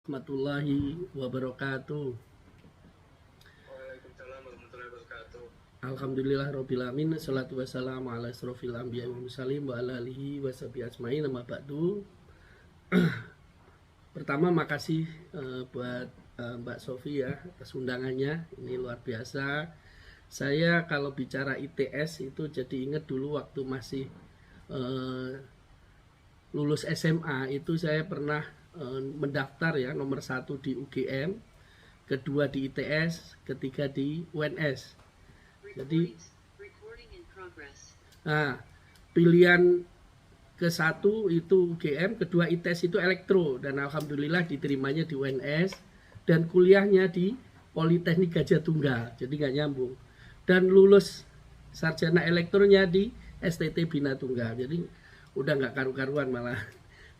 Warahmatullahi wabarakatuh. Waalaikumsalam warahmatullahi wabarakatuh. Alhamdulillah rabbil alamin. Salatu wassalamu ala asrofil anbiya wal mursalin wa ala alihi washabihi ajmain. Amma ba'du. Pertama makasih buat Mbak Sofi ya atas undangannya. Ini luar biasa. Saya kalau bicara ITS itu jadi ingat dulu waktu masih lulus SMA itu saya pernah mendaftar ya nomor 1 di UGM, kedua di ITS, ketiga di UNS. Jadi pilihan ke satu itu UGM, kedua ITS itu elektro, dan alhamdulillah diterimanya di UNS dan kuliahnya di Politeknik Gajah Tunggal, jadi nggak nyambung, dan lulus sarjana elektronya di STT Bina Tunggal, jadi udah nggak karu-karuan malah.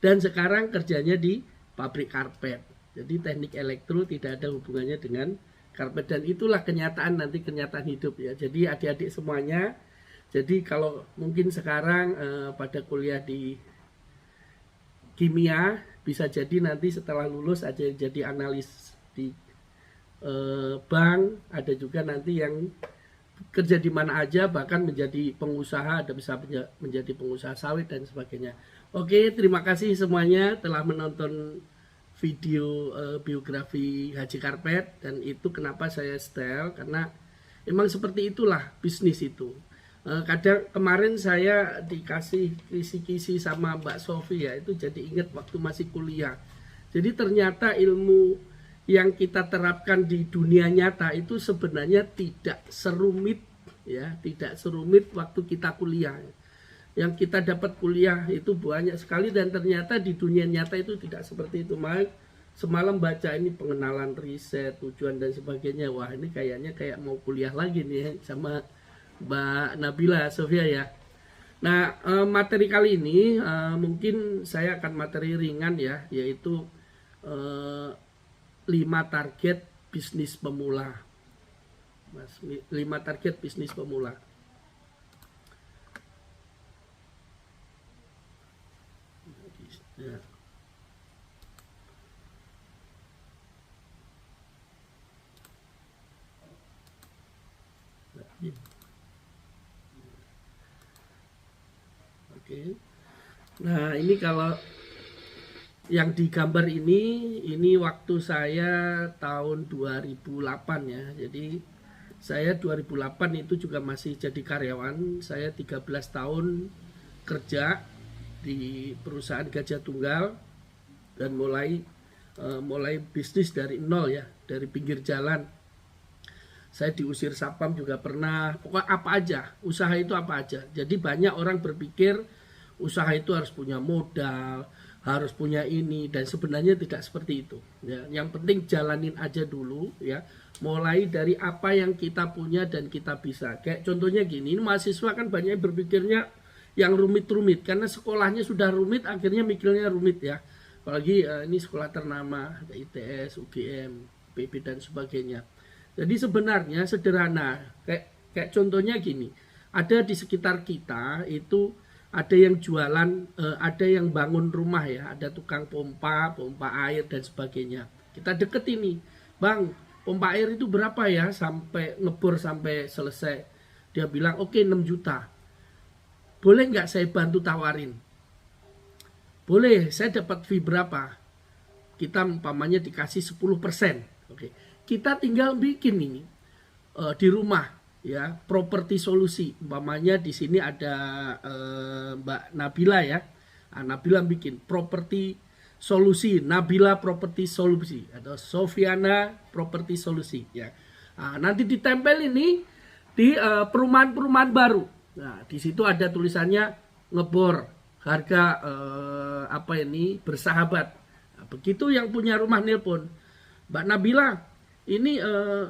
Dan sekarang kerjanya di pabrik karpet, jadi teknik elektro tidak ada hubungannya dengan karpet, dan itulah kenyataan, nanti kenyataan hidup ya. Jadi adik-adik semuanya, jadi kalau mungkin sekarang pada kuliah di kimia, bisa jadi nanti setelah lulus aja jadi analis di bank, ada juga nanti yang kerja di mana aja, bahkan menjadi pengusaha, ada bisa menjadi pengusaha sawit dan sebagainya. Oke, terima kasih semuanya telah menonton video biografi Haji Karpet, dan itu kenapa saya setel, karena emang seperti itulah bisnis itu. Kadang kemarin saya dikasih kisi-kisi sama Mbak Sofi ya, itu jadi ingat waktu masih kuliah. Jadi ternyata ilmu yang kita terapkan di dunia nyata itu sebenarnya tidak serumit ya, tidak serumit waktu kita kuliah. Yang kita dapat kuliah itu banyak sekali, dan ternyata di dunia nyata itu tidak seperti itu. Semalam baca ini pengenalan riset, tujuan dan sebagainya. Wah, ini kayaknya kayak mau kuliah lagi nih sama Mbak Nabila Sofia ya. Nah, materi kali ini mungkin saya akan materi ringan ya, yaitu 5 target bisnis pemula. 5 target bisnis pemula. Ya. Oke. Nah, ini kalau yang digambar ini waktu saya tahun 2008 ya. Jadi saya 2008 itu juga masih jadi karyawan. Saya 13 tahun kerja di perusahaan Gajah Tunggal, dan mulai bisnis dari nol ya, dari pinggir jalan. Saya diusir Sapam juga pernah, pokoknya apa aja, usaha itu apa aja. Jadi banyak orang berpikir usaha itu harus punya modal, harus punya ini, dan sebenarnya tidak seperti itu ya. Yang penting jalanin aja dulu ya, mulai dari apa yang kita punya dan kita bisa. Kayak contohnya gini, ini mahasiswa kan banyak berpikirnya yang rumit-rumit, karena sekolahnya sudah rumit, akhirnya mikirnya rumit ya. Apalagi ini sekolah ternama, ITS, UGM, PB dan sebagainya. Jadi sebenarnya sederhana, kayak contohnya gini, ada di sekitar kita itu ada yang jualan, ada yang bangun rumah ya, ada tukang pompa air dan sebagainya. Kita deket ini, bang, pompa air itu berapa ya sampai ngebor sampai selesai? Dia bilang oke, 6 juta. Boleh nggak saya bantu tawarin? Boleh, saya dapat fee berapa? Kita umpamanya dikasih 10%. Oke. Kita tinggal bikin ini di rumah ya, properti solusi. Umpamanya di sini ada Mbak Nabila ya. Nabila bikin properti solusi, Nabila properti solusi atau Sofiana properti solusi ya. Nanti ditempel ini di perumahan-perumahan baru. Nah, di situ ada tulisannya ngebor, harga apa ini bersahabat. Nah, begitu yang punya rumah nelpon, Mbak Nabila, ini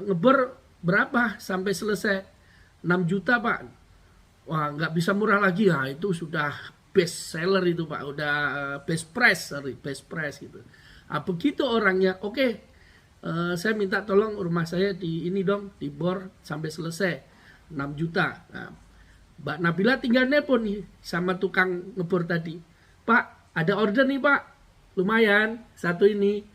ngebor berapa sampai selesai? 6 juta pak. Wah, nggak bisa murah lagi ya, itu sudah best seller itu pak, udah best price gitu. Nah, begitu orangnya, oke, saya minta tolong rumah saya di ini dong, dibor sampai selesai 6 juta. Nah, Mbak Nabila tinggal nelpon nih sama tukang ngebor tadi, Pak, ada order nih pak, lumayan satu ini,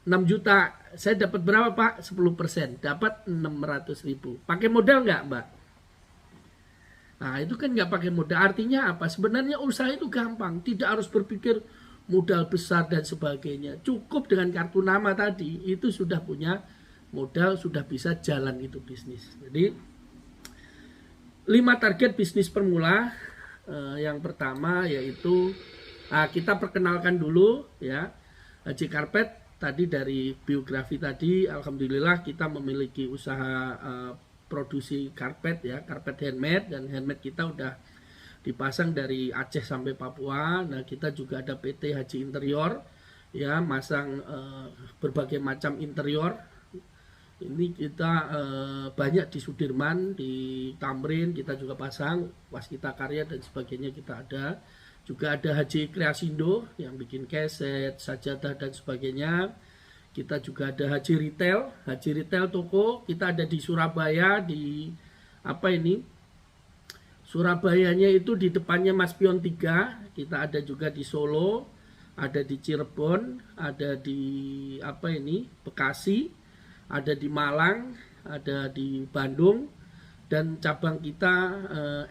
6 juta, saya dapat berapa Pak? 10%, dapat 600.000. Pakai modal nggak Mbak? Nah itu kan nggak pakai modal, artinya apa? Sebenarnya usaha itu gampang, tidak harus berpikir modal besar dan sebagainya. Cukup dengan kartu nama tadi, itu sudah punya modal, sudah bisa jalan itu bisnis. Jadi 5 target bisnis pemula. Yang pertama yaitu kita perkenalkan dulu ya, HJ Carpet. Tadi dari biografi tadi, alhamdulillah kita memiliki usaha produksi karpet ya, karpet handmade, dan handmade kita udah dipasang dari Aceh sampai Papua. Nah kita juga ada PT Haji Interior ya, masang berbagai macam interior. Ini kita banyak di Sudirman, di Tamrin kita juga pasang, Waskita Karya dan sebagainya kita ada. Juga ada Haji Kreasindo yang bikin keset, sajadah dan sebagainya. Kita juga ada Haji Retail toko. Kita ada di Surabaya, di apa ini? Surabayanya itu di depannya Mas Pion 3. Kita ada juga di Solo, ada di Cirebon, ada di apa ini? Bekasi, ada di Malang, ada di Bandung. Dan cabang kita,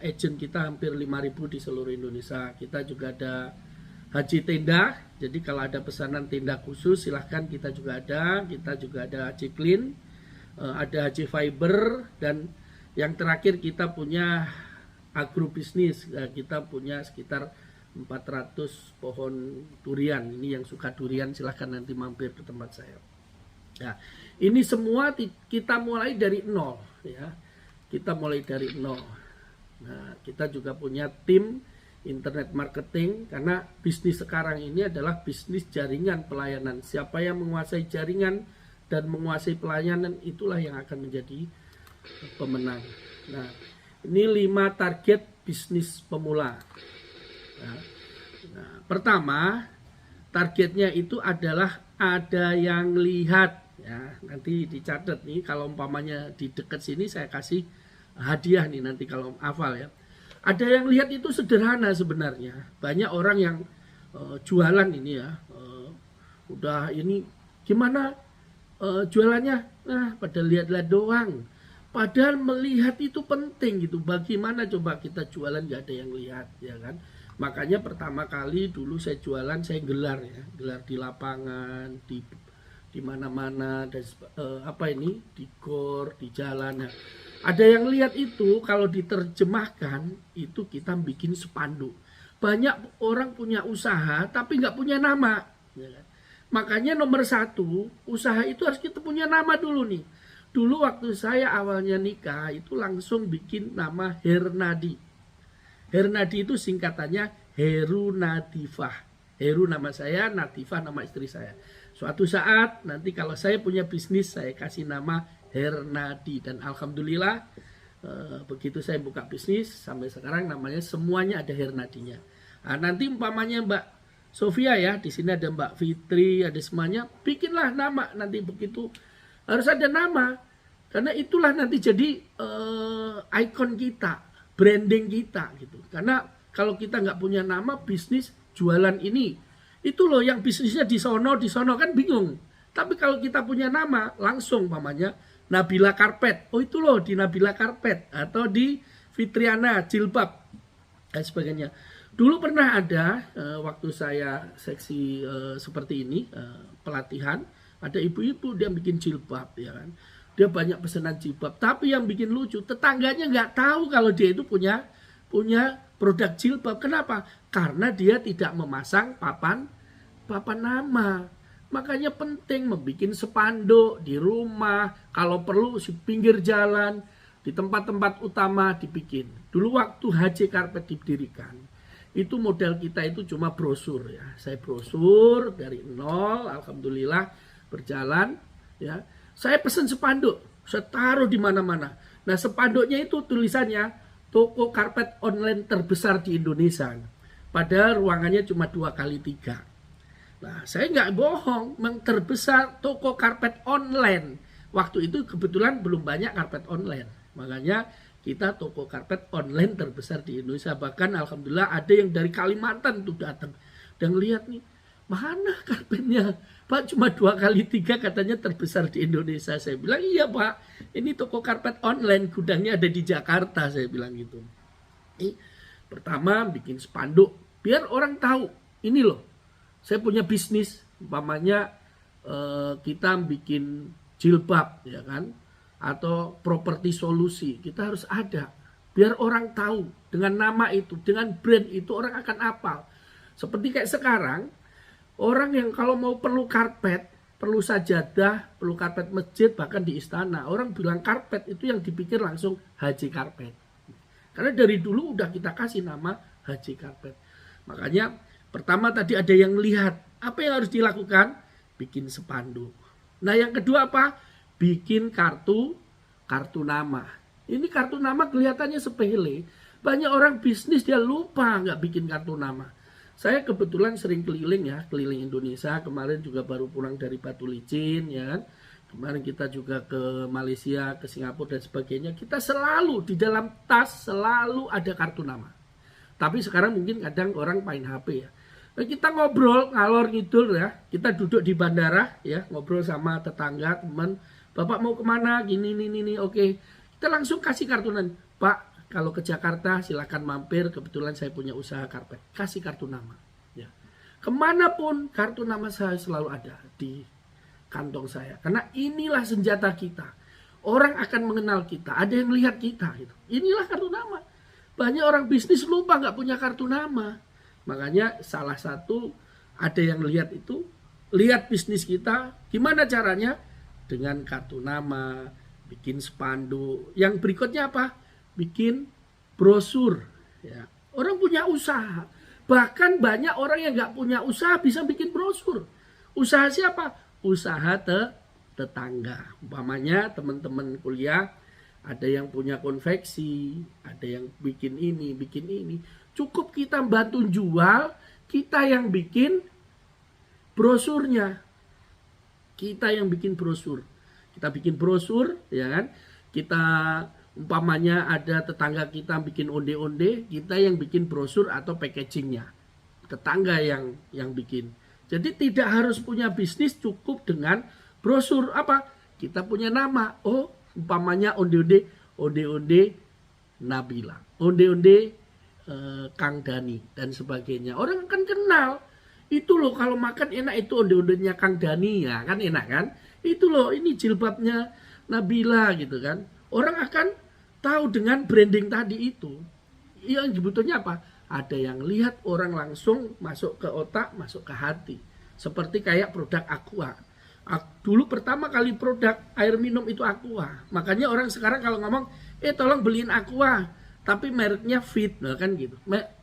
agent kita hampir 5.000 di seluruh Indonesia. Kita juga ada Haji Tenda, jadi kalau ada pesanan tenda khusus silahkan, kita juga ada. Kita juga ada Haji Clean, ada Haji Fiber, dan yang terakhir kita punya agrobisnis. Kita punya sekitar 400 pohon durian. Ini yang suka durian silahkan nanti mampir ke tempat saya. Nah, ini semua kita mulai dari nol ya. Kita mulai dari nol. Nah, kita juga punya tim internet marketing, karena bisnis sekarang ini adalah bisnis jaringan pelayanan. Siapa yang menguasai jaringan dan menguasai pelayanan, itulah yang akan menjadi pemenang. Nah, ini 5 target bisnis pemula. Nah, pertama, targetnya itu adalah ada yang lihat. Ya, nanti dicatat nih, kalau umpamanya di dekat sini saya kasih hadiah nih nanti kalau hafal ya. Ada yang lihat itu sederhana sebenarnya. Banyak orang yang jualan ini ya, udah ini gimana jualannya? Nah, pada lihat-lihat doang. Padahal melihat itu penting gitu. Bagaimana coba kita jualan gak ada yang lihat ya kan? Makanya pertama kali dulu saya jualan, saya gelar ya, gelar di lapangan, di mana-mana, dan apa ini, di gor, di jalan. Nah, ada yang lihat itu, kalau diterjemahkan itu kita bikin spanduk. Banyak orang punya usaha tapi nggak punya nama ya kan? Makanya nomor 1, usaha itu harus kita punya nama dulu nih. Dulu waktu saya awalnya nikah itu langsung bikin nama Hernadi. Hernadi itu singkatannya Heru Nadifah. Heru nama saya, Nadifah nama istri saya. Suatu saat nanti kalau saya punya bisnis, saya kasih nama Hernadi. Dan alhamdulillah begitu saya buka bisnis sampai sekarang namanya semuanya ada Hernadinya. Nah, nanti umpamanya Mbak Sofia ya, di sini ada Mbak Fitri, ada semuanya, bikinlah nama. Nanti begitu harus ada nama, karena itulah nanti jadi ikon kita, branding kita gitu. Karena kalau kita nggak punya nama, bisnis jualan ini itu loh yang bisnisnya di sono kan bingung. Tapi kalau kita punya nama, langsung pamannya Nabila Karpet. Oh itu loh di Nabila Karpet, atau di Fitriana Jilbab dan sebagainya. Dulu pernah ada waktu saya seksi seperti ini, pelatihan, ada ibu-ibu dia bikin jilbab ya kan. Dia banyak pesanan jilbab, tapi yang bikin lucu, tetangganya nggak tahu kalau dia itu punya produk jilbab. Kenapa? Karena dia tidak memasang papan nama. Makanya penting membuat spanduk di rumah, kalau perlu di pinggir jalan, di tempat-tempat utama dibikin. Dulu waktu HJ Carpet didirikan, itu modal kita itu cuma brosur ya. Saya brosur dari nol, alhamdulillah berjalan ya. Saya pesen spanduk, saya taruh di mana-mana. Nah, spanduknya itu tulisannya toko karpet online terbesar di Indonesia. Padahal ruangannya cuma 2x3. Nah, saya nggak bohong, terbesar toko karpet online. Waktu itu kebetulan belum banyak karpet online. Makanya kita toko karpet online terbesar di Indonesia. Bahkan alhamdulillah ada yang dari Kalimantan tuh datang dan lihat nih, mana karpetnya Pak cuma 2 kali 3 katanya terbesar di Indonesia. Saya bilang iya Pak, ini toko karpet online, gudangnya ada di Jakarta, saya bilang gitu. Ini pertama bikin spanduk biar orang tahu ini loh saya punya bisnis, umpamanya kita bikin jilbab ya kan, atau properti solusi, kita harus ada biar orang tahu dengan nama itu, dengan brand itu orang akan hafal. Seperti kayak sekarang orang yang kalau mau perlu karpet, perlu sajadah, perlu karpet masjid, bahkan di istana orang bilang karpet itu yang dipikir langsung Haji Karpet. Karena dari dulu udah kita kasih nama Haji Karpet. Makanya pertama tadi ada yang lihat, apa yang harus dilakukan? Bikin spanduk. Nah yang kedua apa? Bikin kartu nama. Ini kartu nama kelihatannya sepele. Banyak orang bisnis dia lupa nggak bikin kartu nama. Saya kebetulan sering keliling ya, keliling Indonesia. Kemarin juga baru pulang dari Batu Licin ya kan. Kemarin kita juga ke Malaysia, ke Singapura dan sebagainya. Kita selalu di dalam tas selalu ada kartu nama. Tapi sekarang mungkin kadang orang main HP ya. Nah, kita ngobrol ngalor ngidul ya. Kita duduk di bandara ya, ngobrol sama tetangga, teman. Bapak mau kemana? Gini, ini, oke. Kita langsung kasih kartu nama. Pak, kalau ke Jakarta silakan mampir. Kebetulan saya punya usaha karpet. Kasih kartu nama. Ya. Kemanapun kartu nama saya selalu ada di kantong saya. Karena inilah senjata kita. Orang akan mengenal kita. Ada yang lihat kita. Gitu. Inilah kartu nama. Banyak orang bisnis lupa nggak punya kartu nama. Makanya salah satu ada yang lihat itu. Lihat bisnis kita. Gimana caranya? Dengan kartu nama, bikin spanduk. Yang berikutnya apa? Bikin brosur. Ya. Orang punya usaha. Bahkan banyak orang yang nggak punya usaha bisa bikin brosur. Usaha siapa? Usaha tetangga. Umpamanya teman-teman kuliah ada yang punya konveksi, ada yang bikin ini, bikin ini. Cukup kita bantu jual, kita yang bikin brosurnya. Kita yang bikin brosur. Kita bikin brosur, ya kan? Kita umpamanya ada tetangga kita bikin onde-onde, kita yang bikin brosur atau packagingnya. Tetangga yang bikin. Jadi tidak harus punya bisnis, cukup dengan brosur apa? Kita punya nama. Oh, umpamanya onde-onde Nabila, onde-onde Kang Dani dan sebagainya. Orang akan kenal. Itu loh kalau makan enak itu onde-ondenya Kang Dani ya kan enak kan. Itu loh ini jilbabnya Nabila gitu kan. Orang akan tahu dengan branding tadi itu. Yang sebetulnya apa? Ada yang lihat orang langsung masuk ke otak, masuk ke hati. Seperti kayak produk Aqua. Dulu pertama kali produk air minum itu Aqua. Makanya orang sekarang kalau ngomong, tolong beliin Aqua. Tapi mereknya Fit, nah kan gitu.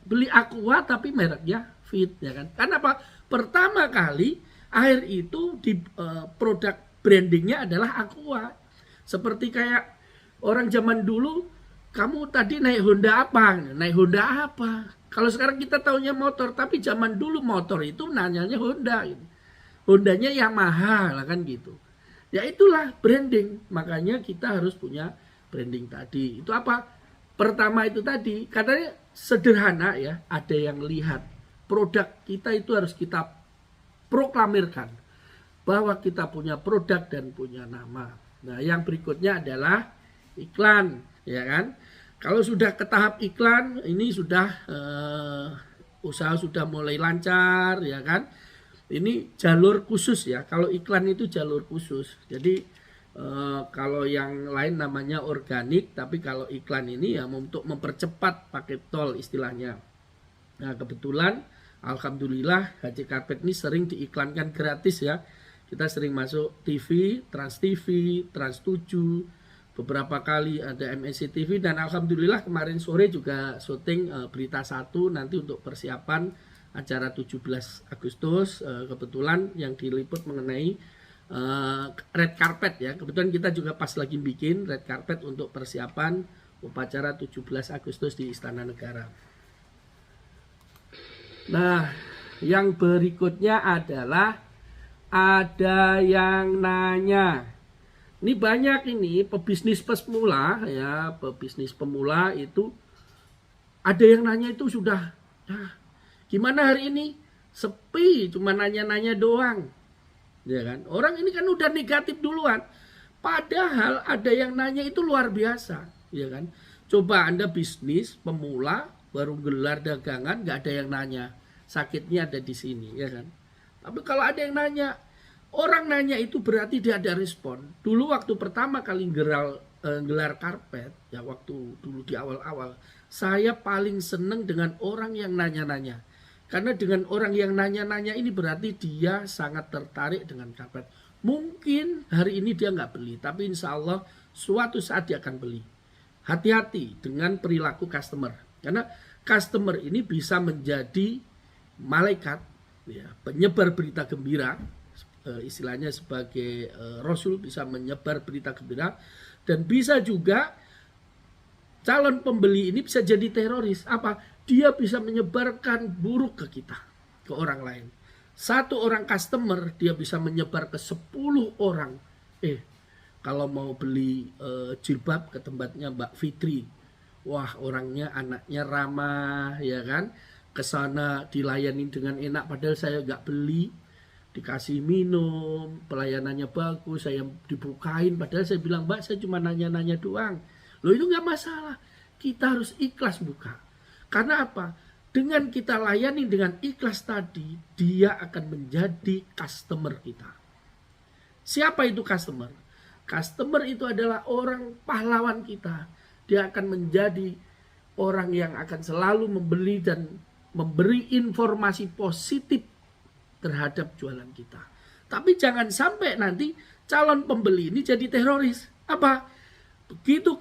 Beli Aqua tapi mereknya Fit, ya kan. Karena apa? Pertama kali air itu di produk brandingnya adalah Aqua. Seperti kayak orang zaman dulu, kamu tadi naik Honda apa? Naik Honda apa? Kalau sekarang kita taunya motor, tapi zaman dulu motor itu nanyanya Honda. Gitu. Hondanya Yamaha lah kan gitu. Ya itulah branding. Makanya kita harus punya branding tadi. Itu apa? Pertama itu tadi, katanya sederhana ya, ada yang lihat. Produk kita itu harus kita proklamirkan. Bahwa kita punya produk dan punya nama. Nah yang berikutnya adalah iklan. Ya kan? Kalau sudah ke tahap iklan, ini sudah usaha sudah mulai lancar, ya kan? Ini jalur khusus ya. Kalau iklan itu jalur khusus. Jadi kalau yang lain namanya organik, tapi kalau iklan ini ya untuk mempercepat pakai tol istilahnya. Nah kebetulan, alhamdulillah Haji Karpet ini sering diiklankan gratis ya. Kita sering masuk TV, Trans TV, Trans 7, beberapa kali ada MNC TV dan alhamdulillah kemarin sore juga syuting berita 1 nanti untuk persiapan acara 17 Agustus kebetulan yang diliput mengenai red carpet ya. Kebetulan kita juga pas lagi bikin red carpet untuk persiapan upacara 17 Agustus di Istana Negara. Nah, yang berikutnya adalah ada yang nanya. Ini banyak ini pebisnis pemula ya, pebisnis pemula itu ada yang nanya itu sudah gimana hari ini? Sepi, cuma nanya-nanya doang. ya kan? Orang ini kan udah negatif duluan. Padahal ada yang nanya itu luar biasa, ya kan? Coba Anda bisnis pemula baru gelar dagangan nggak ada yang nanya, sakitnya ada di sini, ya kan? Tapi kalau ada yang nanya, orang nanya itu berarti dia ada respon. Dulu waktu pertama kali gelar karpet, ya waktu dulu di awal-awal, saya paling seneng dengan orang yang nanya-nanya. Karena dengan orang yang nanya-nanya ini berarti dia sangat tertarik dengan karpet. Mungkin hari ini dia nggak beli, tapi insya Allah suatu saat dia akan beli. Hati-hati dengan perilaku customer. Karena customer ini bisa menjadi malaikat, ya, penyebar berita gembira, istilahnya sebagai Rasul bisa menyebar berita gembira. Dan bisa juga calon pembeli ini bisa jadi teroris. Apa? Dia bisa menyebarkan buruk ke kita, ke orang lain. Satu orang customer dia bisa menyebar ke 10 orang. Kalau mau beli jilbab ke tempatnya Mbak Fitri, wah orangnya anaknya ramah, ya kan? Kesana dilayani dengan enak, padahal saya nggak beli, dikasih minum, pelayanannya bagus, saya dibukain, padahal saya bilang Mbak saya cuma nanya-nanya doang. Loh itu nggak masalah, kita harus ikhlas buka. Karena apa? Dengan kita layani dengan ikhlas tadi, dia akan menjadi customer kita. Siapa itu customer? Customer itu adalah orang pahlawan kita. Dia akan menjadi orang yang akan selalu membeli dan memberi informasi positif terhadap jualan kita. Tapi jangan sampai nanti calon pembeli ini jadi teroris. Apa? Begitu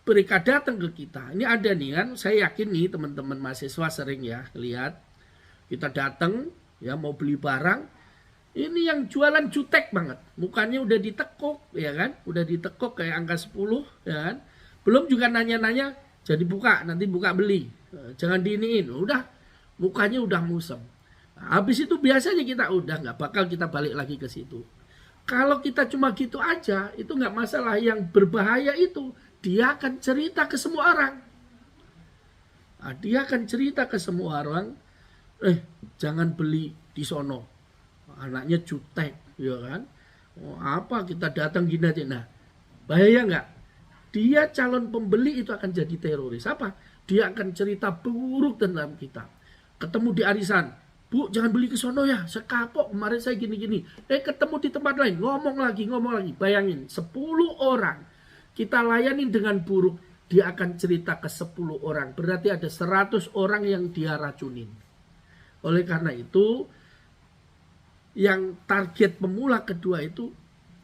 mereka datang ke kita. Ini ada nih kan, saya yakin nih teman-teman mahasiswa sering ya lihat. Kita datang ya mau beli barang. Ini yang jualan jutek banget. Mukanya udah ditekuk ya kan. Udah ditekuk kayak angka 10 ya kan. Belum juga nanya-nanya jadi buka, nanti buka beli. Jangan diiniin. Udah mukanya udah musem. Nah, habis itu biasanya kita udah nggak bakal kita balik lagi ke situ. Kalau kita cuma gitu aja, itu nggak masalah. Yang berbahaya itu dia akan cerita ke semua orang. Nah, dia akan cerita ke semua orang, jangan beli di sono. Anaknya jutek, ya kan? Apa kita datang gini aja. Nah, bahaya nggak? Dia calon pembeli itu akan jadi teroris. Apa? Dia akan cerita buruk tentang kita. Ketemu di arisan, Bu, jangan beli ke sono ya, saya kapok kemarin saya gini-gini. Ketemu di tempat lain, ngomong lagi. Bayangin, 10 orang kita layanin dengan buruk, dia akan cerita ke 10 orang. Berarti ada 100 orang yang dia racunin. Oleh karena itu, yang target pemula kedua itu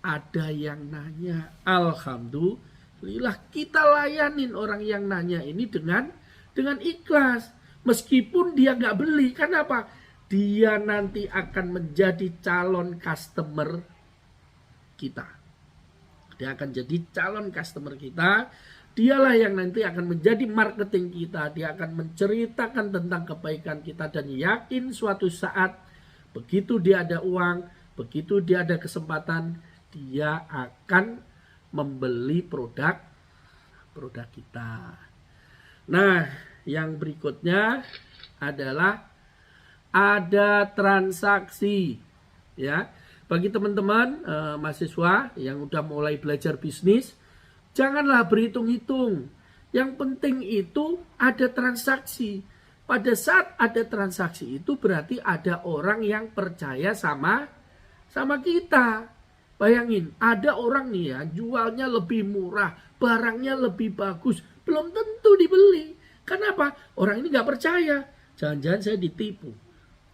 ada yang nanya. Alhamdulillah kita layanin orang yang nanya ini dengan ikhlas. Meskipun dia nggak beli, kenapa? Dia nanti akan menjadi calon customer kita. Dia akan jadi calon customer kita. Dialah yang nanti akan menjadi marketing kita. Dia akan menceritakan tentang kebaikan kita. Dan yakin suatu saat begitu dia ada uang, begitu dia ada kesempatan, dia akan membeli produk kita. Nah, yang berikutnya adalah ada transaksi, ya. Bagi teman-teman mahasiswa yang udah mulai belajar bisnis, janganlah berhitung-hitung. Yang penting itu ada transaksi. Pada saat ada transaksi itu berarti ada orang yang percaya sama kita. Bayangin, ada orang nih ya jualnya lebih murah, barangnya lebih bagus, belum tentu dibeli. Kenapa? Orang ini nggak percaya. Jangan-jangan saya ditipu.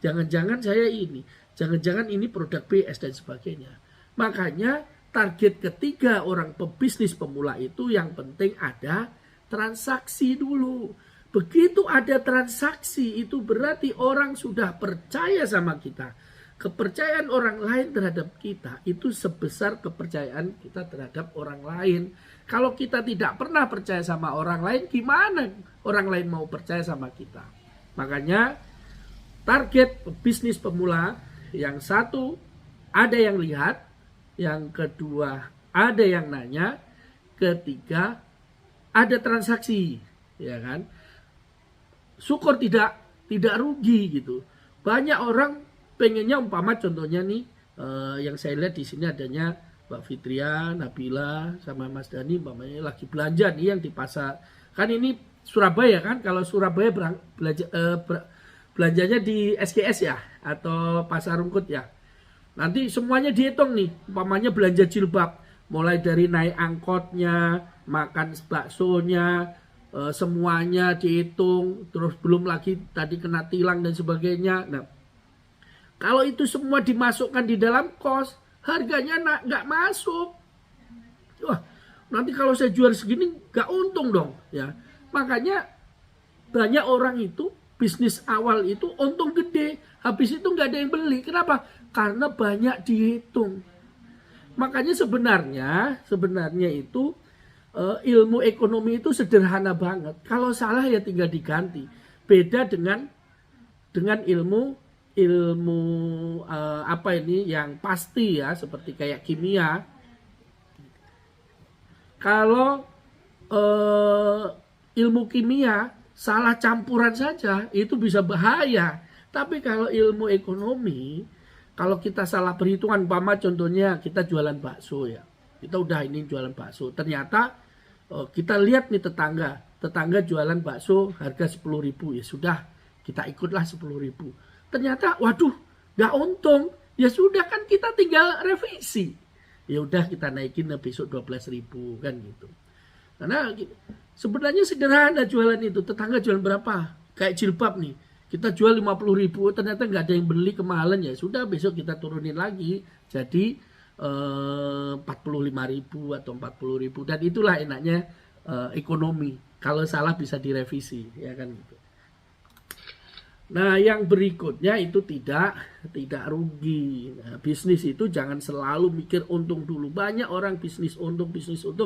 Jangan-jangan saya ini. Jangan-jangan ini produk BS dan sebagainya. Makanya target ketiga orang pebisnis pemula itu yang penting ada transaksi dulu. Begitu ada transaksi itu berarti orang sudah percaya sama kita. Kepercayaan orang lain terhadap kita itu sebesar kepercayaan kita terhadap orang lain. Kalau kita tidak pernah percaya sama orang lain, gimana orang lain mau percaya sama kita? Makanya target bisnis pemula, yang satu ada yang lihat, yang kedua ada yang nanya, ketiga ada transaksi, ya kan? Syukur tidak rugi gitu. Banyak orang pengennya umpama contohnya nih Yang saya lihat di sini adanya Mbak Fitria, Nabila, sama Mas Dani, umpamanya lagi belanja nih yang di pasar. Kan ini Surabaya kan, kalau Surabaya belanjanya di SGS ya, atau Pasar Rungkut ya. Nanti semuanya dihitung nih, umpamanya belanja jilbab, mulai dari naik angkotnya, makan baksonya, semuanya dihitung, terus belum lagi tadi kena tilang dan sebagainya. Nah, kalau itu semua dimasukkan di dalam kos, harganya nggak masuk. Wah, nanti kalau saya jual segini nggak untung dong, ya. Makanya banyak orang itu bisnis awal itu untung gede, habis itu nggak ada yang beli. Kenapa? Karena banyak dihitung. Makanya sebenarnya itu ilmu ekonomi itu sederhana banget. Kalau salah ya tinggal diganti. Beda dengan ilmu apa ini yang pasti ya, seperti kayak kimia. Kalau ilmu kimia salah campuran saja itu bisa bahaya. Tapi kalau ilmu ekonomi, kalau kita salah perhitungan, umpama contohnya kita jualan bakso ya, kita udah ini jualan bakso, ternyata kita lihat nih tetangga jualan bakso harga 10.000, ya sudah kita ikutlah 10.000. Ternyata waduh nggak untung, ya sudah kan kita tinggal revisi, ya udah kita naikin besok 12.000 kan gitu. Karena sebenarnya sederhana jualan itu. Tetangga jualan berapa? Kayak jilbab nih, kita jual 50.000, ternyata nggak ada yang beli, kemahalan, ya sudah besok kita turunin lagi jadi 45.000 atau 40.000. Dan itulah enaknya ekonomi, kalau salah bisa direvisi ya kan gitu. Nah, yang berikutnya itu tidak rugi. Nah, bisnis itu jangan selalu mikir untung dulu. Banyak orang bisnis untung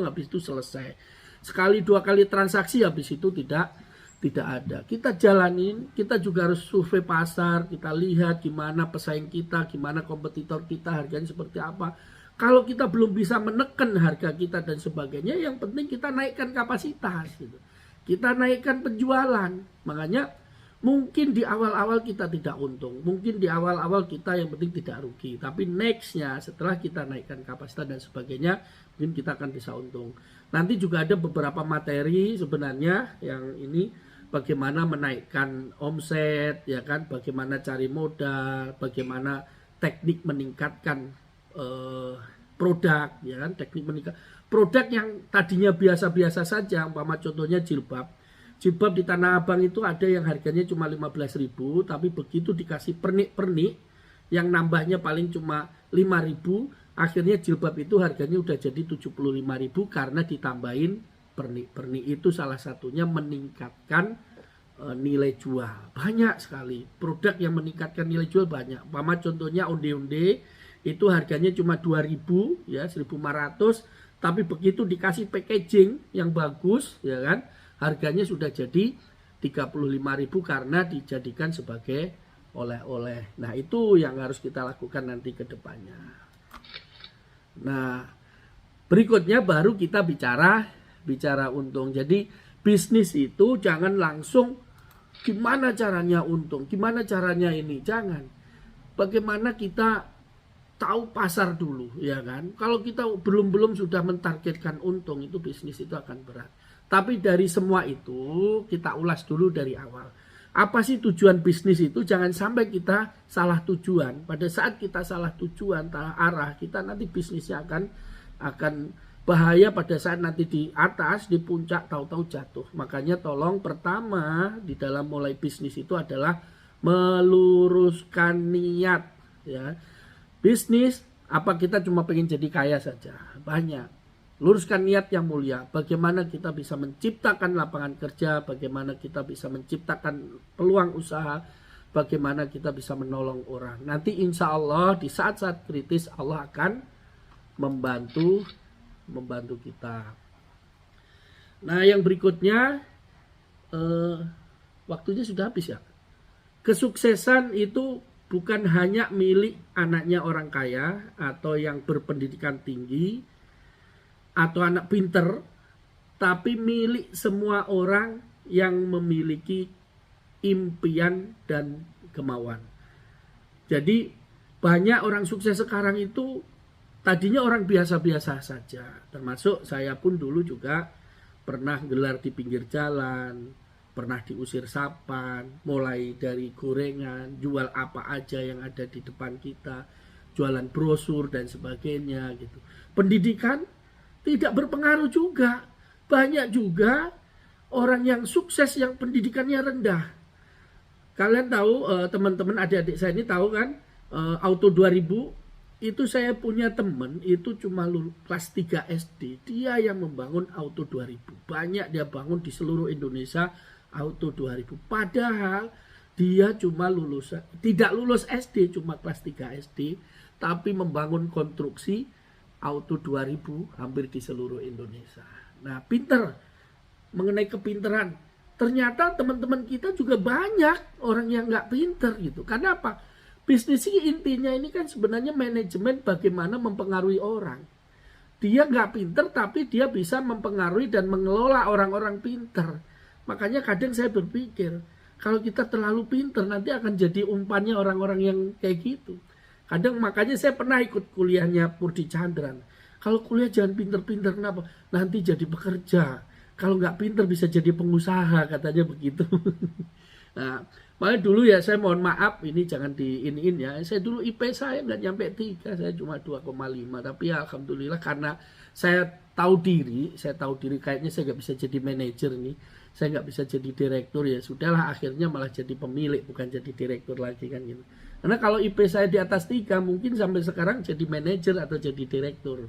habis itu selesai. Sekali dua kali transaksi habis itu tidak ada. Kita jalanin, kita juga harus survei pasar, kita lihat gimana pesaing kita, gimana kompetitor kita, harganya seperti apa. Kalau kita belum bisa menekan harga kita dan sebagainya, yang penting kita naikkan kapasitas gitu. Kita naikkan penjualan. Makanya mungkin di awal-awal kita tidak untung, mungkin di awal-awal kita yang penting tidak rugi, tapi nextnya setelah kita naikkan kapasitas dan sebagainya, mungkin kita akan bisa untung. Nanti juga ada beberapa materi sebenarnya yang ini, bagaimana menaikkan omset, ya kan, bagaimana cari modal, bagaimana teknik meningkatkan produk, ya kan, teknik meningkat produk yang tadinya biasa-biasa saja, umpama contohnya jilbab di Tanah Abang itu ada yang harganya cuma 15.000, tapi begitu dikasih pernik-pernik yang nambahnya paling cuma 5.000, akhirnya jilbab itu harganya udah jadi 75.000 karena ditambahin pernik-pernik. Itu salah satunya meningkatkan nilai jual. Banyak sekali produk yang meningkatkan nilai jual, banyak. Umpama contohnya onde-onde itu harganya cuma 2.000 ya, 1.500, tapi begitu dikasih packaging yang bagus ya kan, harganya sudah jadi 35.000 karena dijadikan sebagai oleh-oleh. Nah, itu yang harus kita lakukan nanti ke depannya. Nah, berikutnya baru kita bicara untung. Jadi bisnis itu jangan langsung gimana caranya untung, gimana caranya ini, jangan. Bagaimana kita tahu pasar dulu, ya kan? Kalau kita belum sudah mentargetkan untung, itu bisnis itu akan berat. Tapi dari semua itu kita ulas dulu dari awal. Apa sih tujuan bisnis itu? Jangan sampai kita salah tujuan. Pada saat kita salah tujuan, salah arah, kita nanti bisnisnya akan bahaya pada saat nanti di atas, di puncak, tahu-tahu jatuh. Makanya tolong pertama di dalam mulai bisnis itu adalah meluruskan niat. Ya. Bisnis, apa kita cuma pengen jadi kaya saja? Banyak. Luruskan niat yang mulia. Bagaimana kita bisa menciptakan lapangan kerja, bagaimana kita bisa menciptakan peluang usaha, bagaimana kita bisa menolong orang. Nanti insya Allah di saat-saat kritis Allah akan membantu kita. Nah, yang berikutnya waktunya sudah habis ya. Kesuksesan itu bukan hanya milik anaknya orang kaya atau yang berpendidikan tinggi atau anak pinter, tapi milik semua orang yang memiliki impian dan kemauan. Jadi Banyak orang sukses sekarang itu tadinya orang biasa-biasa saja. Termasuk saya pun dulu juga pernah gelar di pinggir jalan, pernah diusir sapaan, mulai dari gorengan, jual apa aja yang ada di depan kita, jualan brosur dan sebagainya gitu. Pendidikan tidak berpengaruh juga. Banyak juga orang yang sukses yang pendidikannya rendah. Kalian tahu, teman-teman adik-adik saya ini tahu kan, Auto 2000 itu saya punya temen itu cuma kelas 3 SD. Dia yang membangun Auto 2000. Banyak dia bangun di seluruh Indonesia Auto 2000. Padahal dia cuma tidak lulus SD, cuma kelas 3 SD, tapi membangun konstruksi Auto 2000 hampir di seluruh Indonesia. Nah, pinter mengenai kepinteran. Ternyata teman-teman kita juga banyak orang yang nggak pinter gitu. Karena apa? Bisnis ini intinya ini kan sebenarnya manajemen bagaimana mempengaruhi orang. Dia nggak pinter tapi dia bisa mempengaruhi dan mengelola orang-orang pinter. Makanya kadang saya berpikir, kalau kita terlalu pinter nanti akan jadi umpannya orang-orang yang kayak gitu. Kadang makanya saya pernah ikut kuliahnya Purdi Chandran. Kalau kuliah jangan pinter-pinter, kenapa? Nanti jadi pekerja. Kalau nggak pinter bisa jadi pengusaha, katanya begitu. Nah, makanya dulu ya saya mohon maaf, ini jangan diiniin ya. Saya dulu IP saya nggak nyampe 3, saya cuma 2,5. Tapi ya alhamdulillah karena saya tahu diri kayaknya saya nggak bisa jadi manajer nih. Saya nggak bisa jadi direktur, ya sudahlah, akhirnya malah jadi pemilik bukan jadi direktur lagi kan gitu. Karena kalau IP saya di atas 3 mungkin sampai sekarang jadi manajer atau jadi direktur.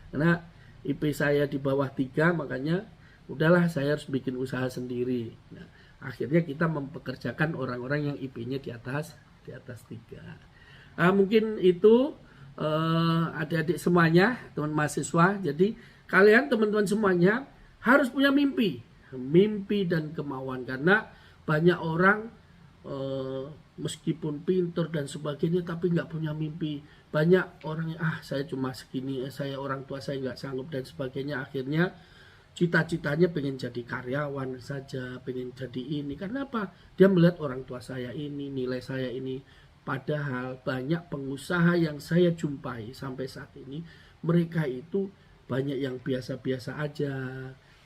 Karena IP saya di bawah 3 makanya udahlah saya harus bikin usaha sendiri. Nah, akhirnya kita mempekerjakan orang-orang yang IP-nya di atas 3. Nah, mungkin itu adik-adik semuanya, teman mahasiswa. Jadi kalian teman-teman semuanya harus punya mimpi dan kemauan, karena banyak orang meskipun pintar dan sebagainya tapi nggak punya mimpi. Banyak orang yang saya cuma segini, saya orang tua saya nggak sanggup dan sebagainya. Akhirnya cita-citanya pengen jadi karyawan saja, pengen jadi ini. Karena apa? Dia melihat orang tua saya ini, nilai saya ini. Padahal banyak pengusaha yang saya jumpai sampai saat ini, mereka itu banyak yang biasa-biasa aja.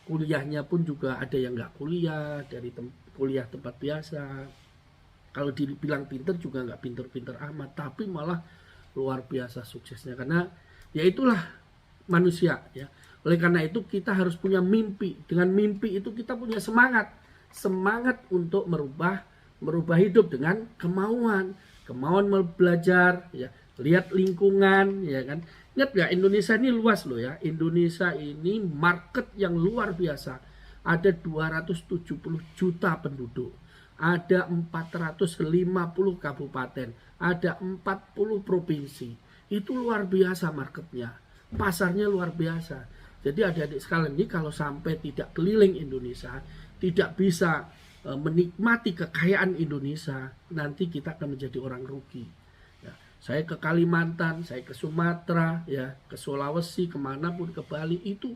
Kuliahnya pun juga ada yang nggak kuliah, dari kuliah tempat biasa. Kalau dibilang pinter juga nggak pinter-pinter amat, tapi malah luar biasa suksesnya. Karena ya itulah manusia ya. Oleh karena itu kita harus punya mimpi. Dengan mimpi itu kita punya semangat untuk merubah hidup dengan kemauan belajar ya, lihat lingkungan ya kan. Ingat ya, Indonesia ini luas loh ya. Indonesia ini market yang luar biasa. Ada 270 juta penduduk. Ada 450 kabupaten, ada 40 provinsi. Itu luar biasa marketnya. Pasarnya luar biasa. Jadi adik-adik sekalian ini kalau sampai tidak keliling Indonesia, tidak bisa menikmati kekayaan Indonesia, nanti kita akan menjadi orang rugi. Ya, saya ke Kalimantan, saya ke Sumatera, ya, ke Sulawesi, kemanapun, ke Bali, itu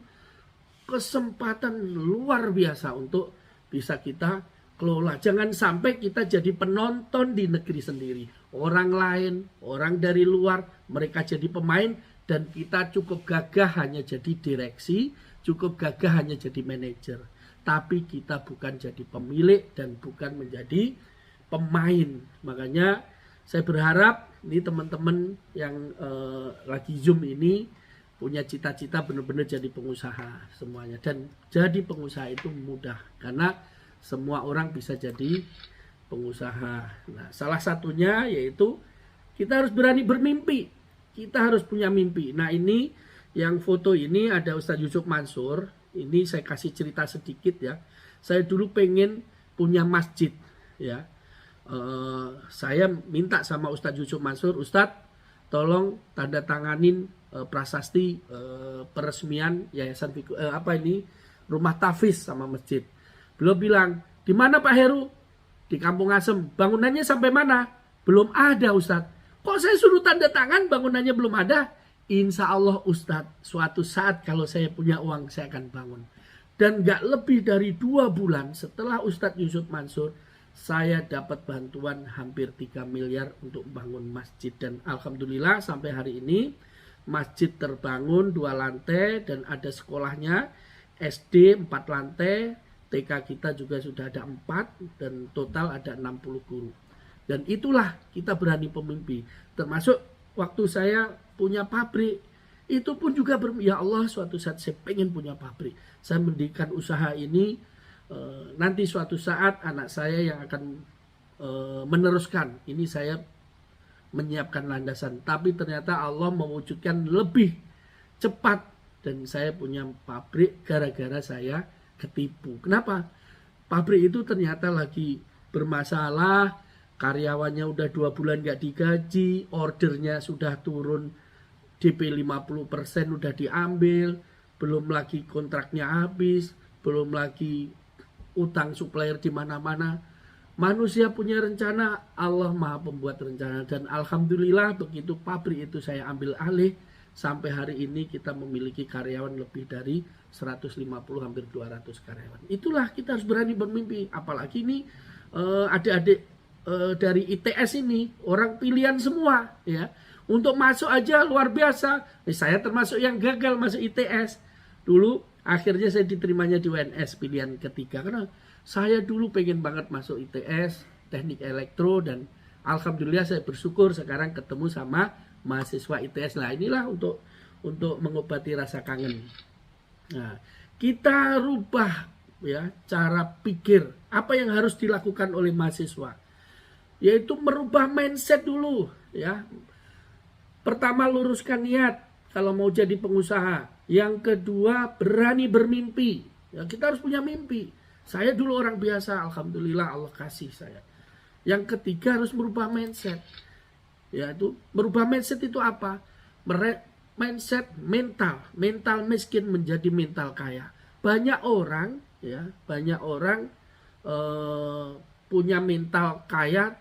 kesempatan luar biasa untuk bisa kita kelola. Jangan sampai kita jadi penonton di negeri sendiri. Orang lain, orang dari luar, mereka jadi pemain, dan kita cukup gagah hanya jadi direksi, cukup gagah hanya jadi manajer. Tapi kita bukan jadi pemilik dan bukan menjadi pemain. Makanya saya berharap ini teman-teman yang lagi Zoom ini punya cita-cita benar-benar jadi pengusaha semuanya. Dan jadi pengusaha itu mudah, karena semua orang bisa jadi pengusaha. Nah, salah satunya yaitu kita harus berani bermimpi. Kita harus punya mimpi. Nah, ini yang foto ini ada Ustadz Yusuf Mansur. Ini saya kasih cerita sedikit ya. Saya dulu pengen punya masjid ya. Saya minta sama Ustadz Yusuf Mansur, Ustadz tolong tanda tanganin prasasti peresmian yayasan rumah tahfiz sama masjid. Beliau bilang, di mana Pak Heru? Di Kampung Asem. Bangunannya sampai mana? Belum ada Ustadz. Kok saya suruh tanda tangan bangunannya belum ada? Insya Allah Ustadz, suatu saat kalau saya punya uang saya akan bangun. Dan gak lebih dari 2 bulan setelah Ustadz Yusuf Mansur saya dapat bantuan hampir 3 miliar untuk bangun masjid. Dan alhamdulillah sampai hari ini masjid terbangun 2 lantai dan ada sekolahnya, SD 4 lantai, TK kita juga sudah ada 4 dan total ada 60 guru. Dan itulah kita berani pemimpi. Termasuk waktu saya punya pabrik, itu pun juga ya Allah, suatu saat saya pengen punya pabrik. Saya mendirikan usaha ini, nanti suatu saat anak saya yang akan meneruskan. Ini saya menyiapkan landasan, tapi ternyata Allah mewujudkan lebih cepat dan saya punya pabrik gara-gara saya ketipu. Kenapa? Pabrik itu ternyata lagi bermasalah, karyawannya udah 2 bulan gak digaji, ordernya sudah turun, DP 50% udah diambil, belum lagi kontraknya habis, belum lagi utang supplier di mana-mana. Manusia punya rencana, Allah Maha Pembuat rencana. Dan alhamdulillah begitu pabrik itu saya ambil alih, sampai hari ini kita memiliki karyawan lebih dari 150, hampir 200 karyawan. Itulah kita harus berani bermimpi. Apalagi ini adik-adik dari ITS ini orang pilihan semua ya. Untuk masuk aja luar biasa. Saya termasuk yang gagal masuk ITS. Dulu akhirnya saya diterimanya di UNS pilihan ketiga. Karena saya dulu pengen banget masuk ITS, teknik elektro, dan alhamdulillah saya bersyukur sekarang ketemu sama mahasiswa ITS. Nah inilah untuk mengobati rasa kangen. Nah, kita rubah ya cara pikir. Apa yang harus dilakukan oleh mahasiswa? Yaitu merubah mindset dulu ya. Pertama, luruskan niat kalau mau jadi pengusaha. Yang kedua, berani bermimpi. Ya, kita harus punya mimpi. Saya dulu orang biasa, alhamdulillah Allah kasih saya. Yang ketiga, harus merubah mindset. Yaitu merubah mindset itu apa? Mindset mental miskin menjadi mental kaya. Banyak orang punya mental kaya,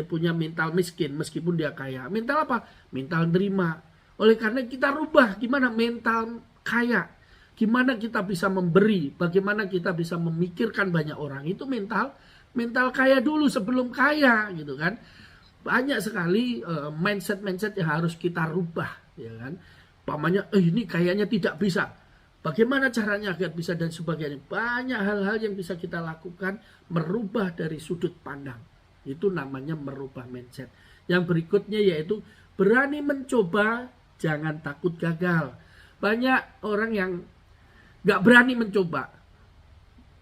punya mental miskin meskipun dia kaya. Mental apa? Mental nerima. Oleh karena kita rubah gimana mental kaya, gimana kita bisa memberi, bagaimana kita bisa memikirkan banyak orang. Itu mental kaya dulu sebelum kaya gitu kan. Banyak sekali mindset yang harus kita rubah ya kan. Pamannya ini kayaknya tidak bisa. Bagaimana caranya agar bisa dan sebagainya. Banyak hal-hal yang bisa kita lakukan merubah dari sudut pandang. Itu namanya merubah mindset. Yang berikutnya yaitu berani mencoba, jangan takut gagal. Banyak orang yang gak berani mencoba.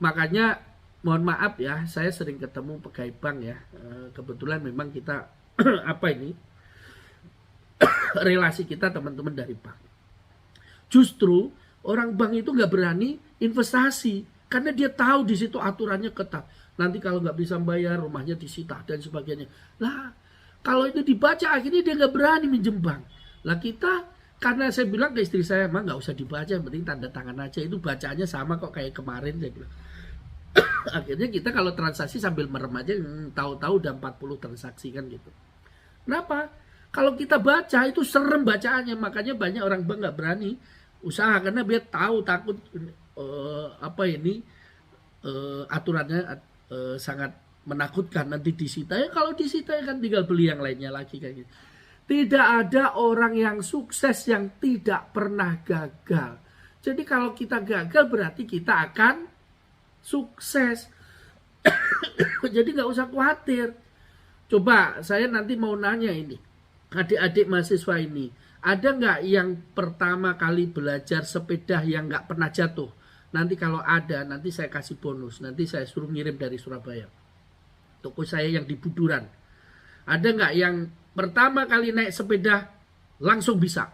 Makanya mohon maaf ya, saya sering ketemu pegawai bank ya. Kebetulan memang kita relasi kita teman-teman dari bank. Justru orang bank itu gak berani investasi karena dia tahu di situ aturannya ketat. Nanti kalau nggak bisa bayar, rumahnya disita dan sebagainya. Lah, kalau itu dibaca akhirnya dia nggak berani minjem bank. Lah kita, karena saya bilang ke istri saya, emang nggak usah dibaca, yang penting tanda tangan aja. Itu bacaannya sama kok kayak kemarin saya bilang. Akhirnya kita kalau transaksi sambil merem aja, tahu-tahu udah 40 transaksi kan gitu. Kenapa? Kalau kita baca itu serem bacaannya, makanya banyak orang bank nggak berani usaha karena dia tahu takut aturannya sangat menakutkan, nanti disita. Ya kalau disita kan tinggal beli yang lainnya lagi kayak gitu. Tidak ada orang yang sukses yang tidak pernah gagal. Jadi kalau kita gagal berarti kita akan sukses. Jadi nggak usah khawatir. Coba saya nanti mau nanya ini, adik-adik mahasiswa ini, ada nggak yang pertama kali belajar sepeda yang nggak pernah jatuh? Nanti kalau ada, nanti saya kasih bonus. Nanti saya suruh ngirim dari Surabaya. Toko saya yang di Buduran. Ada nggak yang pertama kali naik sepeda langsung bisa?